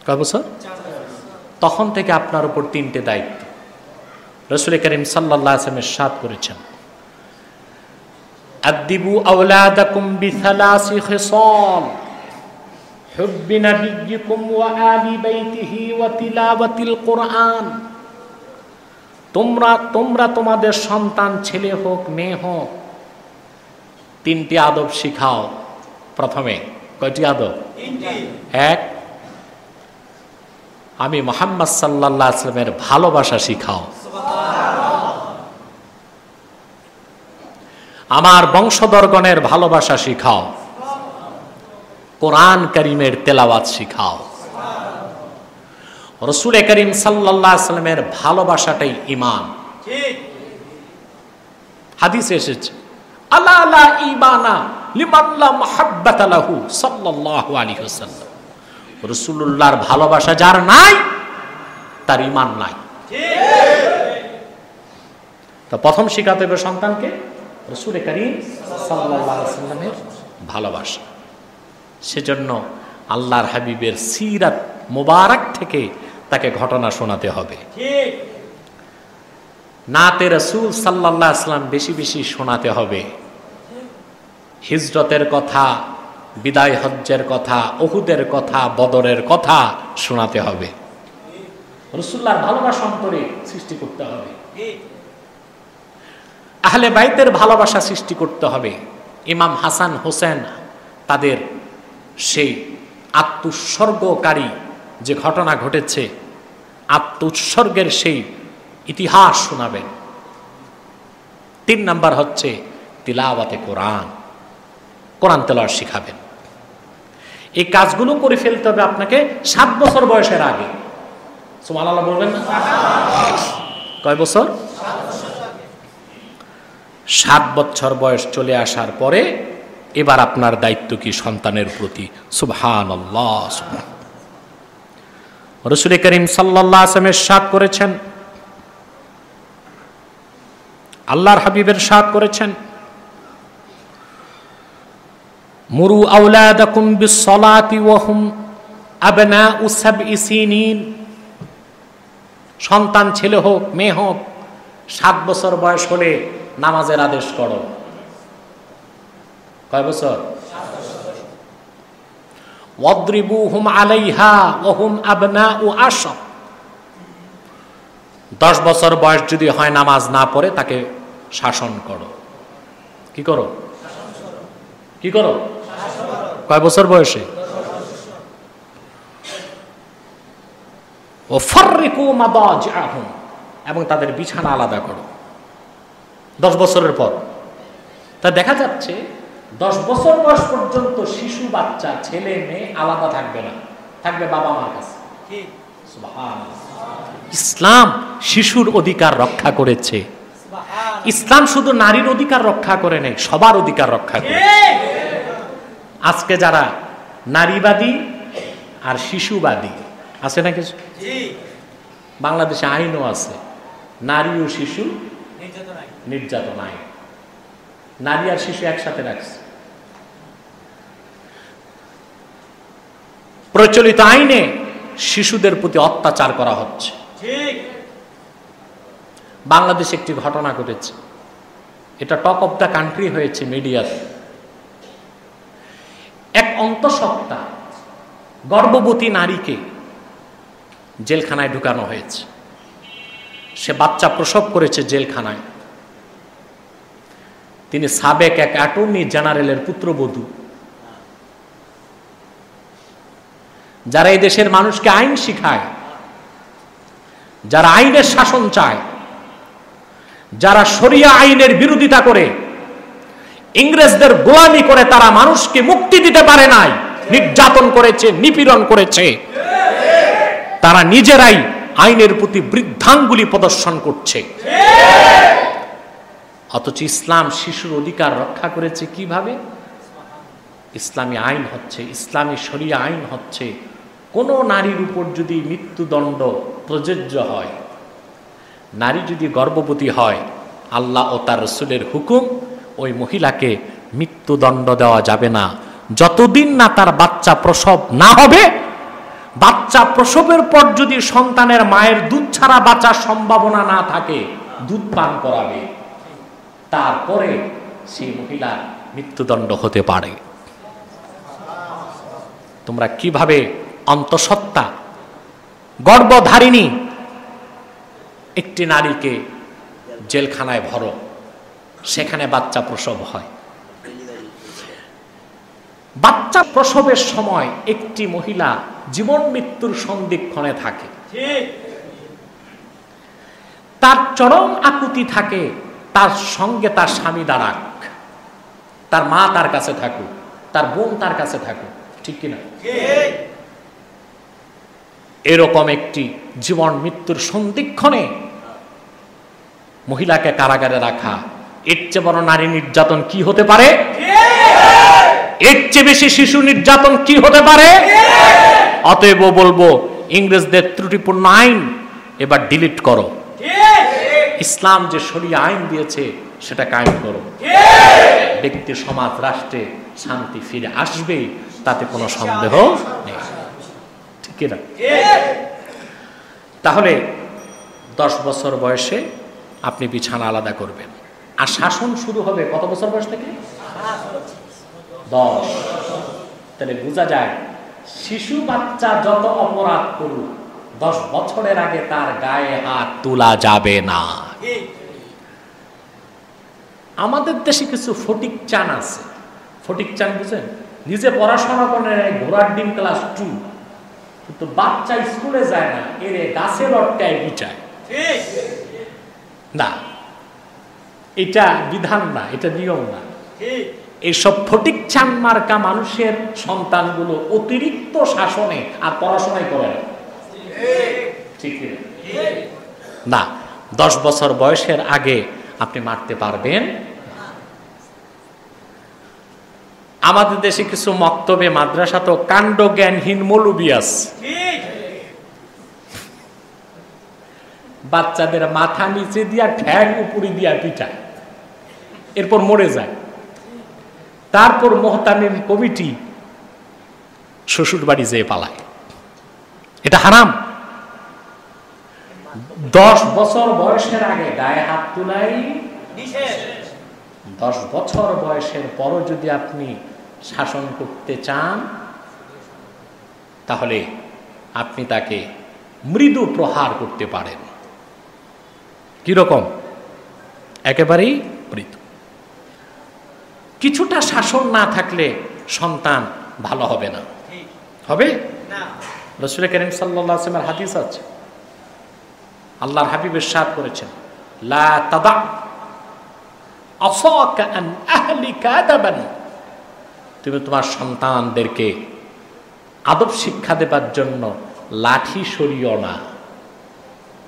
S1: কয় বছর? তখন থেকে আপনার উপর 3টে দায়িত্ব। রাসূল করিম সাল্লাল্লাহু আলাইহি ওয়াসাল্লাম ইরশাদ করেছেন, আদিবু আওলাদাকুম বিসালাসি খিসাল হুব্বি নাবিয়্যিকুম ওয়া আলি বাইতিহি ওয়া তিলাওয়াতিল কুরআন। তোমরা তোমাদের সন্তান ছেলে হোক মেয়ে হোক 3টি আদব শিখাও। প্রথমে কয়টি আদব? 1, আমি মুহাম্মদ সাল্লাল্লাহু আলাইহি ওয়াসাল্লামের ভালোবাসা শিখাও। আমার বংশধরগণের ভালোবাসা শিখাও। কোরআন কারীমের তেলাওয়াত শিখাও। রাসূল করিম সাল্লাল্লাহু আলাইহি ওয়াসাল্লামের ভালোবাসাটাই ঈমান। হাদিসে এসেছে, আলা লা ঈমানা লিমান লা মুহাব্বাতা লাহু সাল্লাল্লাহু আলাইহি ওয়াসাল্লাম। রাসূলুল্লাহর ভালোবাসা যার নাই তার ঈমান নাই। তো প্রথম শিখাতে হবে সন্তানকে রাসূল করিম সাল্লাল্লাহু আলাইহি ওয়াসাল্লামের ভালোবাসা। সেজন্য আল্লাহর হাবিবের সিরাত মুবারক থেকে তাকে ঘটনা শোনাতে হবে। নাতে রাসূল সাল্লাল্লাহু আলাইহি ওয়াসাল্লাম বেশি বেশি শোনাতে হবে। হিজরতের কথা, বিদায় হজ্জের কথা, উহুদের কথা, বদরের কথা শোনাতে হবে। রাসূলুল্লাহর ভালোবাসা অন্তরে সৃষ্টি করতে হবে। আহলে বাইতের ভালোবাসা সৃষ্টি করতে হবে। ইমাম হাসান হোসেন তাদের সেই আত্মোৎসর্গকারী যে ঘটনা ঘটেছে, আত্মোৎসর্গের সেই ইতিহাস শোনাবেন। 3 নাম্বার হচ্ছে তিলাওয়াতে কোরআন, কোরআন তেলাওয়াত শিখাবেন। এই কাজগুলো করে ফেলতে হবে আপনাকে 7 বছর বয়সের আগে। সুবহানাল্লাহ বলবেন না? কয় বছর? 7 বছর বয়স চলে আসার পরে এবার আপনার দায়িত্ব কি সন্তানের প্রতি। সুবহানাল্লাহ। রাসূল করিম সাল্লাল্লাহু আলাইহি ওয়াসাল্লাম ইরশাদ করেছেন, আল্লাহর হাবিব ইরশাদ করেছেন, মুরু আওলাদাকুম বিসসালাতি ওয়া হুম আবনাউ 7 সিনিন। সন্তান ছেলে হোক মেয়ে হোক 7 বছর বয়স হলে নামাজের আদেশ করো। কয় বছর? ওয়াদরিবুহুম আলাইহা ওয়া হুম আবনাউ 10। 10 বছর বয়স যদি হয় নামাজ না পড়ে তাকে শাসন করো। কি করো? কি করো? কয় বছর বয়সে? ও ফাররিকু মাদাজিআহুম, এবং তাদের বিছানা আলাদা করো 10 বছরের পর। তা দেখা যাচ্ছে 10 বছর বয়স পর্যন্ত শিশু বাচ্চা ছেলে মেয়ে আলাদা থাকবে না, থাকবে বাবা মার কাছে। সুবহানাল্লাহ। ইসলাম শিশুর অধিকার রক্ষা করেছে। ইসলাম শুধু নারীর অধিকার রক্ষা করে নেই, সবার অধিকার রক্ষা করেছে। আজকে যারা নারীবাদী আর শিশুবাদী আছে না কিছু, বাংলাদেশে আইনও আছে নারী ও শিশু নির্যাতন আইন। নারী আর শিশু একসাথে রাখছে। প্রচলিত আইনে শিশুদের প্রতি অত্যাচার করা হচ্ছে। বাংলাদেশে একটি ঘটনা ঘটেছে, এটা টক অফ দ্য কান্ট্রি হয়েছে মিডিয়াতে। এক অন্তঃসত্ত্বা গর্ভবতী নারীকে জেলখানায় ঢুকানো হয়েছে। সে বাচ্চা প্রসব করেছে জেলখানায়। তিনি সাবেক এক অ্যাটর্নি জেনারেলের পুত্রবধূ। যারা এই দেশের মানুষকে আইন শিখায়, যারা আইনের শাসন চায়, যারা শরিয়া আইনের বিরোধিতা করে, ইংরেজদের গোলামি করে তারা মানুষকে মুক্তি দিতে পারে নাই, নির্যাতন করেছে, নিপীড়ন করেছে, তারা নিজেরাই আইনের প্রতি বৃদ্ধাঙ্গুলি প্রদর্শন করছে। অথচ ইসলাম শিশুর অধিকার রক্ষা করেছে কিভাবে? ইসলামী আইন হচ্ছে, ইসলামী শরিয়া আইন হচ্ছে, কোন নারীর উপর যদি মৃত্যুদণ্ড প্রযোজ্য হয়, নারী যদি গর্ভবতী হয়, আল্লাহ ও তার রাসূলের হুকুম, ওই মহিলাকে মৃত্যুদণ্ড দেওয়া যাবে না যতদিন না তার বাচ্চা প্রসব না হবে। বাচ্চা প্রসবের পর যদি সন্তানের মায়ের দুধ ছাড়া বাঁচার সম্ভাবনা না থাকে, দুধ পান করাবে, তারপরে সেই মহিলার মৃত্যুদণ্ড হতে পারে। তোমরা কিভাবে অন্তঃসত্ত্বা গর্ভধারিণী একটি নারীকে জেলখানায় ভরো, সেখানে বাচ্চা প্রসব হয়। বাচ্চা প্রসবের সময় একটি মহিলা জীবন মৃত্যুর সন্ধিক্ষণে থাকে। তার চরম আকুতি থাকে, তার সঙ্গে তার স্বামী দাঁড়াক, তার মা তার কাছে থাকুক, তার বোন তার কাছে থাকুক, ঠিক কিনা? এরকম একটি জীবন মৃত্যুর সন্ধিক্ষণে মহিলাকে কারাগারে রাখা, এর চেয়ে বড় নারী নির্যাতন কি হতে পারে? এর চেয়ে বেশি শিশু নির্যাতন কি হতে পারে? অতএব বলবো, ইংরেজদের ত্রুটিপূর্ণ আইন এবার ডিলিট করো। ইসলাম যে শরিয়া আইন দিয়েছে সেটা কায়েম করো। ব্যক্তি, সমাজ, রাষ্ট্রে শান্তি ফিরে আসবে, তাতে কোনো সন্দেহ নেই, ঠিক না? তাহলে 10 বছর বয়সে আপনি বিছানা আলাদা করবেন। আর শাসন শুরু হবে কত বছর বয়স থেকে? 10। তাহলে বোঝা যায় শিশু বাচ্চা যত অপরাধ করুক 10 বছরের আগে তার গায়ে হাত তোলা যাবে না। আমাদের দেশে কিছু ফটিক চান আছে, ফটিক চান বুঝেন, নিজে পড়াশোনা করেন ঘোড়ার ডিম ক্লাস 2, কিন্তু বাচ্চা স্কুলে যায় না, এর গাছে লটকায় পিটায়। না, এটা বিধান না, এটা নিয়ম না। এইসব ফটিক চান মার্কা মানুষের সন্তানগুলো অতিরিক্ত শাসনে আর পড়াশোনায় করে না। ঠিক না? 10 বছর বয়সের আগে আপনি মারতে পারবেন। আমাদের দেশে কিছু মক্তবে মাদ্রাসা তো কাণ্ড জ্ঞানহীন মৌলবি আছে, বাচ্চাদের মাথা নিচে দিয়া ঠ্যাং উপরে দিয়া পিটায়, এরপর মরে যায়। তারপর মোহতামিম কমিটি শ্বশুর বাড়ি যেয়ে পালায়। এটা হারাম। 10 বছর বয়সের আগে গায়ে হাত তুলাই নিষেধ। 10 বছর বয়সের পরও যদি আপনি শাসন করতে চান, তাহলে আপনি তাকে মৃদু প্রহার করতে পারেন। কিরকম? একেবারেই মৃদু। কিছুটা শাসন না থাকলে সন্তান ভালো হবে না। হবে না। রাসূল কারীম সাল্লাল্লাহু আলাইহি ওয়াসাল্লামের হাদিস আছে, আল্লাহর হাবিব ইরশাদ করেছেন, লা তাদা আসাকা আন আহলিকা আদাবান, তুমি তোমার সন্তানদেরকে আদব শিক্ষা দেবার জন্য লাঠি সরিও না।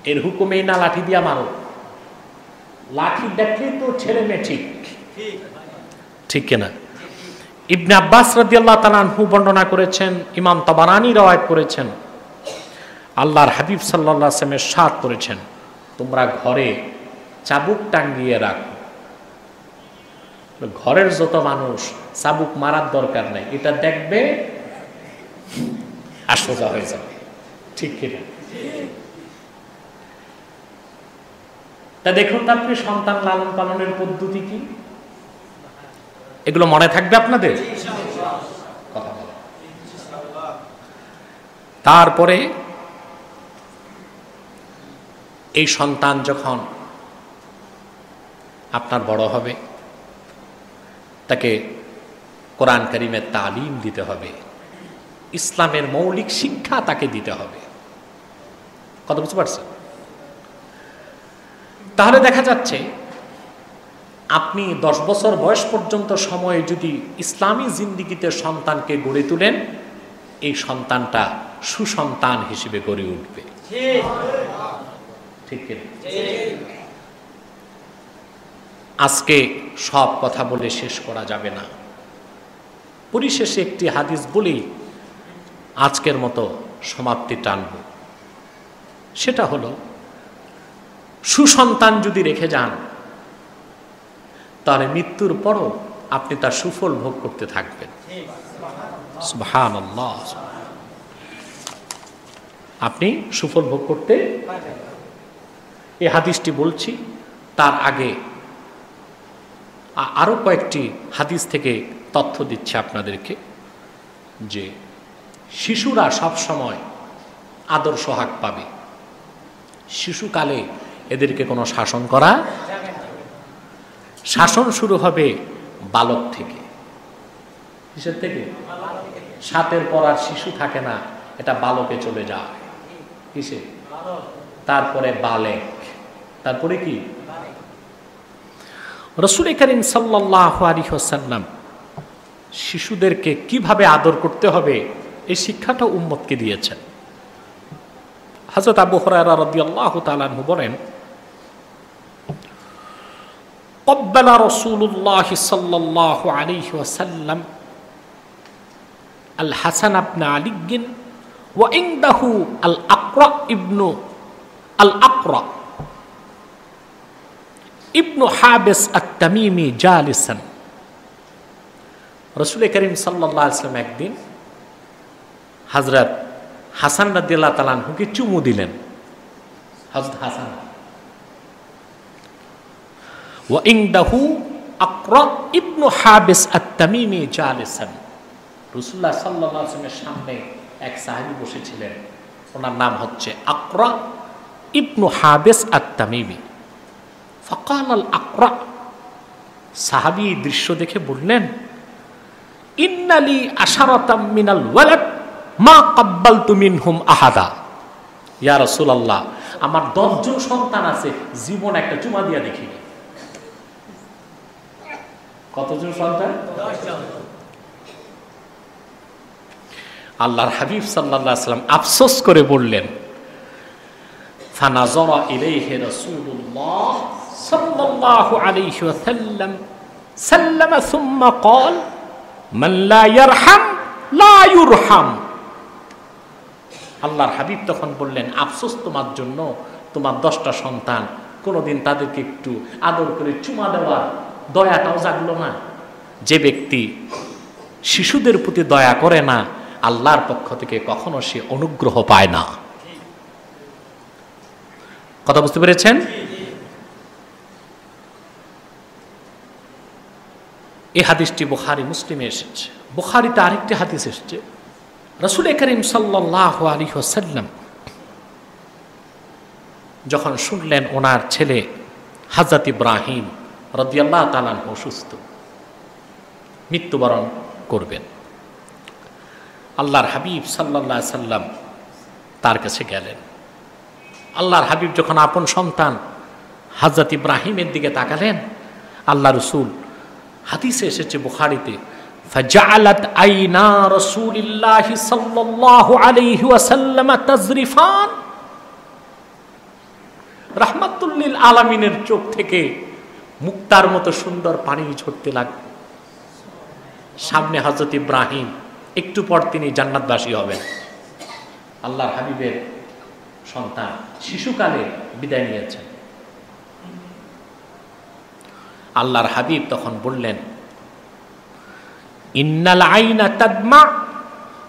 S1: এর হুকুমেই না লাঠি দিয়া মারো। লাঠি দেখলেই তো ছেলে মেয়ে ঠিক, ঠিক কিনা? ইবনে আব্বাস রাদিয়াল্লাহু তাআলা আনহু বর্ণনা করেছেন, ইমাম তাবারানী রওয়ায়াত করেছেন, আল্লাহর হাবিব সাল্লাল্লাহু আলাইহি ওয়াসাল্লাম ইরশাদ করেছেন, তোমরা ঘরে চাবুক টাঙ্গিয়ে রাখো। ঘরের যত মানুষ চাবুক মারার দরকার নাই, এটা দেখবে আর সোজা হয়ে যাবে। ঠিক কিনা? তা দেখুন তো আপনি সন্তান লালন পালনের পদ্ধতি কি, এগুলো মনে থাকবে আপনাদের? কথা বলা। তারপরে এই সন্তান যখন আপনার বড় হবে, তাকে কোরআন কারীমের তালিম দিতে হবে, ইসলামের মৌলিক শিক্ষা তাকে দিতে হবে। কথা বুঝতে পারছেন? তাহলে দেখা যাচ্ছে আপনি 10 বছর বয়স পর্যন্ত সময়ে যদি ইসলামী জিন্দিগিতে সন্তানকে গড়ে তোলেন, এই সন্তানটা সুসন্তান হিসেবে গড়ে উঠবে। ঠিক কিনা? আজকে সব কথা বলে শেষ করা যাবে না। পরিশেষে একটি হাদিস বলেই আজকের মতো সমাপ্তি টানব। সেটা হলো, সুসন্তান যদি রেখে যান, তাহলে মৃত্যুর পরও আপনি তার সুফল ভোগ করতে থাকবেন। সুবহানাল্লাহ। আপনি সুফল ভোগ করতে পারবেন। এই হাদিসটি বলছি, তার আগে আরো কয়েকটি হাদিস থেকে তথ্য দিচ্ছে আপনাদেরকে, যে শিশুরা সব সময় আদর সোহাগ পাবে। শিশুকালে এদেরকে কোনো শাসন করা যাবে না। শাসন শুরু হবে বালক থেকে। কিসের থেকে? 7 পর আর শিশু থাকে না, এটা বালকে চলে যায়। কিসে? তারপরে বালেক, তারপরে কি? রাসূল কারীম সাল্লাল্লাহু আলাইহি ওয়াসাল্লাম শিশুদেরকে কিভাবে আদর করতে হবে এই শিক্ষাটা উম্মতকে দিয়েছেন। হযরত আবু হুরায়রা রাদিয়াল্লাহু তাআলা আনহু বলেন, قبل رسول الله صلى الله عليه وسلم الحسن بن علي وعنده الأقرع ابن حابس التميمي جالسا। রাসূল করিম সাল্লাল্লাহু আলাইহি ওয়াসাল্লাম একদিন হযরত হাসান রাদিয়াল্লাহু তাআলা আনহুকে চুমু দিলেন। হযরত হাসান وعنده أقرع ابن حابس التميمي جالسا। রাসূলুল্লাহ সাল্লাল্লাহু আলাইহি ওয়াসাল্লামের সামনে এক সাহাবী বসেছিলেন, ওনার নাম হচ্ছে আকরা ইবনু হাবিস আত-তামিমি। ফাকাল আল আকরা, সাহাবী দৃশ্য দেখে বললেন, ইন্নালি আশারাতাম মিনাল ওয়ালাদ মা কাব্বালতু মিনহুম আহাদা। ইয়া রাসূলুল্লাহ, আমার 10 জন সন্তান আছে, জীবন একটা চুমা দিয়া দেখিনি। কতজন সন্তান? 10 জন। আল্লাহর হাবিব সাল্লাল্লাহু আলাইহি ওয়াসাল্লাম আফসোস করে বললেন, ফানাযারা ইলাইহি রাসূলুল্লাহ সাল্লাল্লাহু আলাইহি ওয়াসাল্লাম সাল্লামা সুম্মা ক্বাল মান লা ইয়ারহাম লা ইউরহাম। আল্লাহর হাবিব তখন বললেন, আফসোস তোমার জন্য, তোমার 10টা সন্তান, কোনোদিন তাদেরকে একটু আদর করে চুমা দেওয়ার দয়াটাও জাগলো না। যে ব্যক্তি শিশুদের প্রতি দয়া করে না, আল্লাহর পক্ষ থেকে কখনো সে অনুগ্রহ পায় না। কথা বুঝতে পেরেছেন? এই হাদিসটি বুখারী মুসলিমে এসেছে। বুখারীতে আরেকটি হাদিস এসেছে, রাসূল করিম সাল্লাল্লাহু আলাইহি ওয়াসাল্লাম যখন শুনলেন ওনার ছেলে হযরত ইব্রাহিম রাদিয়াল্লাহু তাআলা অসুস্থ, মৃত্যুবরণ করবেন, আল্লাহর হাবিব সাল্লাল্লাহু আলাইহি সাল্লাম তার কাছে গেলেন। আল্লাহর হাবিব যখন আপন সন্তান হযরত ইব্রাহিমের দিকে তাকালেন, আল্লাহ রাসূল, হাদিসে এসেছে বুখারীতে, ফাজআলাত আইনা রাসূলিল্লাহি সাল্লাল্লাহু আলাইহি ওয়াসাল্লাম তাজরিফান, রাহমাতুল লিল আলামিনের চোখ থেকে মুক্তার মতো সুন্দর পানি ঝরতে লাগলো। সামনে হযরত ইব্রাহিম, একটু পর তিনি জান্নাতবাসী হবেন। আল্লাহর হাবিবের সন্তান শিশুকালে বিদায় নিয়েছেন। আল্লাহর হাবিব তখন বললেন, ইন্নাল আইনা তাদমা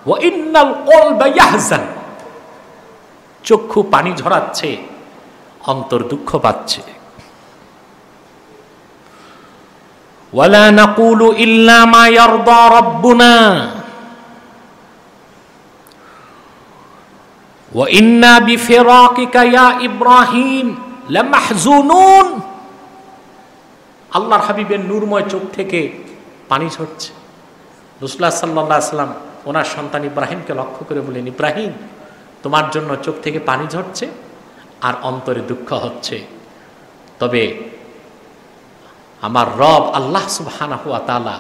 S1: ওয়া ইন্নাল কলবা ইয়াহজান, চক্ষু পানি ঝরাচ্ছে, অন্তর দুঃখ পাচ্ছে। ওয়ালা নাকুলু ইল্লা মা ইয়ারদা রাব্বুনা ওয়া ইন্না বিফিরাকিকা ইয়া ইব্রাহিম লামাহজুনুন। আল্লাহর হাবিবের নূরময় চোখ থেকে পানি ঝরছে। রাসূলুল্লাহ সাল্লাল্লাহু আলাইহি ওয়াসাল্লাম ওনার সন্তান ইব্রাহিমকে লক্ষ্য করে বলেন, ইব্রাহিম, তোমার জন্য চোখ থেকে পানি ঝরছে আর অন্তরে দুঃখ হচ্ছে, তবে আমার রব আল্লাহ সুবহানাহু ওয়া তাআলা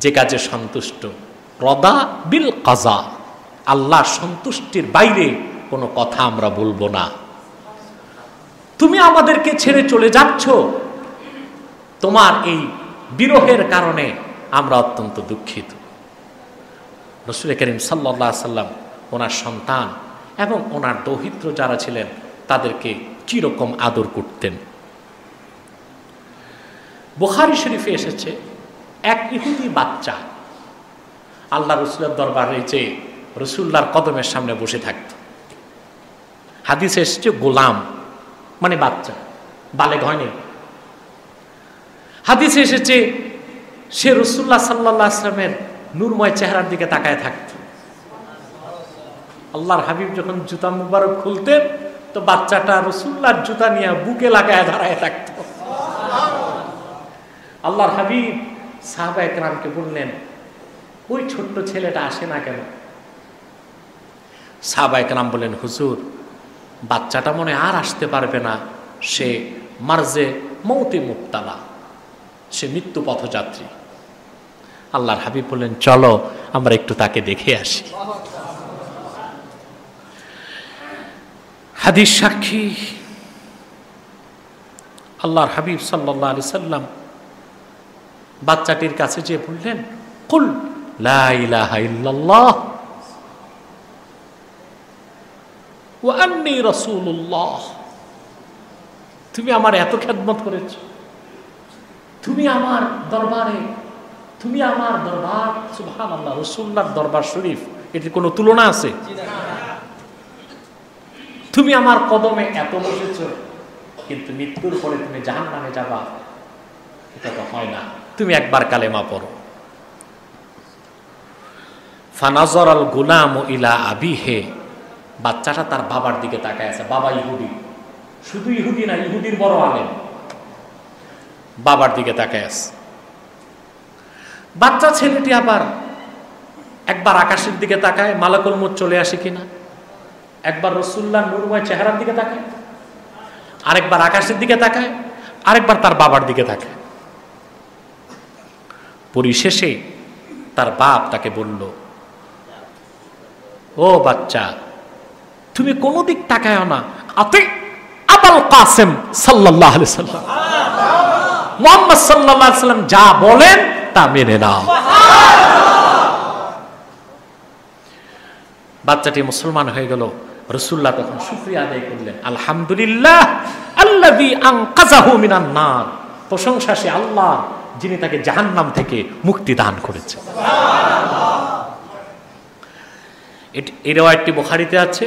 S1: যে কাজে সন্তুষ্ট, রদা বিল কাজা, আল্লাহ সন্তুষ্টির বাইরে কোনো কথা আমরা বলবো না। তুমি আমাদেরকে ছেড়ে চলে যাচ্ছ, তোমার এই বিরহের কারণে আমরা অত্যন্ত দুঃখিত। রাসূল করিম সাল্লাল্লাহু আলাইহি সাল্লাম ওনার সন্তান এবং ওনার দৌহিত্র যারা ছিলেন তাদেরকে কিরকম আদর করতেন। বুখারী শরীফে এসেছে, এক ইহুদি বাচ্চা আল্লাহ রাসূলের দরবারে যে রাসূলুল্লাহর কদমের সামনে বসে থাকত। হাদিসে এসেছে গোলাম মানে বাচ্চা, বালেগ হয়নি। হাদিসে এসেছে সে রাসূলুল্লাহ সাল্লাল্লাহু আলাইহি ওয়াসাল্লামের নূরময় চেহারার দিকে তাকায় থাকত। আল্লাহর হাবিব যখন জুতা মুবারক খুলতেন তো বাচ্চাটা রাসূলুল্লাহর জুতা নিয়ে বুকে লাগায় দাঁড়ায় থাকত। আল্লাহর হাবিব সাহাবায়ে কেরামকে বললেন, ওই ছোট্ট ছেলেটা আসে না কেন? সাহাবায়ে কেরাম বলেন, হুজুর, বাচ্চাটা মনে আর আসতে পারবে না, সে মারজে মৌতে মুবতালা, সে মৃত্যু পথযাত্রী। আল্লাহর হাবিব বললেন, চলো আমরা একটু তাকে দেখে আসি। হাদিস সাক্ষী আল্লাহর হাবিব সাল্লাল্লাহু আলাইহি সাল্লাম বাচ্চাটির কাছে যে বললেন, কুল লা ইলাহা ইল্লাল্লাহ ওয়া আন্নী রাসূলুল্লাহ। তুমি আমার এত খেদমত করেছো, তুমি আমার দরবারে, তুমি আমার দরবার, সুবহানাল্লাহ, রাসূলুল্লাহর দরবার শরীফ, এর কোনো তুলনা আছে? তুমি আমার কদমে এত বসেছো, কিন্তু মৃত্যুর পরে তুমি জাহান্নামে যাবা, এটা তো হয় না। তুমি একবার কালেমা পড়ো। ফানাজারাল গুলামু ইলা আবিহি, বাচ্চাটা তার বাবার দিকে তাকায় আছে। বাবা ইহুদি, শুধু ইহুদি না, ইহুদির বড় আলেম, বাবার দিকে তাকায় আছে। বাচ্চা ছেলেটি আবার একবার আকাশের দিকে তাকায়, মালাকুল মউত চলে আসে কিনা, একবার রাসূলুল্লাহর নূরময় চেহারার দিকে তাকায়, আরেকবার আকাশের দিকে তাকায়, আরেকবার তার বাবার দিকে তাকায়। পরিশেষে তার বাপ তাকে বলল, ও বাচ্চা, তুমি কোনো দিক তাকায়ও না, আতি আবুল কাসেম সাল্লাল্লাহু আলাইহি সাল্লাম, মুহাম্মদ সাল্লাল্লাহু আলাইহি সাল্লাম যা বলেন তা মেনে নাও। বাচ্চাটি মুসলমান হয়ে গেল। রাসূলুল্লাহ তখন শুকরিয়া আদায় করলেন, আলহামদুলিল্লাহ আল্লাযী আনকাযাহু মিনান নার, প্রশংসা সে আল্লাহ যিনি তাকে জাহান্নাম থেকে মুক্তি দান করেছেন। এই riwayatটি বুখারীতে আছে,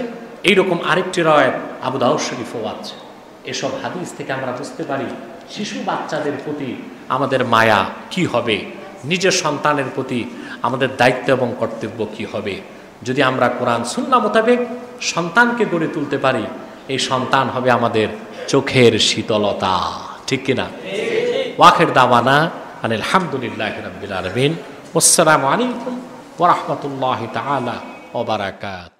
S1: এইরকম আরেকটি riwayat আবু দাউদ শরীফেও আছে। এসব হাদিস থেকে আমরা বুঝতে পারি শিশু বাচ্চাদের প্রতি আমাদের মায়া কি হবে, নিজের সন্তানের প্রতি আমাদের দায়িত্ব এবং কর্তব্য কি হবে। যদি আমরা কোরআন সুন্নাহ মোতাবেক সন্তানকে গড়ে তুলতে পারি, এই সন্তান হবে আমাদের চোখের শীতলতা, ঠিক কিনা? ওয়াখির দাওয়ানা আনিল হামদুলিল্লাহি রাব্বিল আলামিন। আসসালামু আলাইকুম ওয়া রাহমাতুল্লাহি তাআলা ওয়া বারাকাতুহু।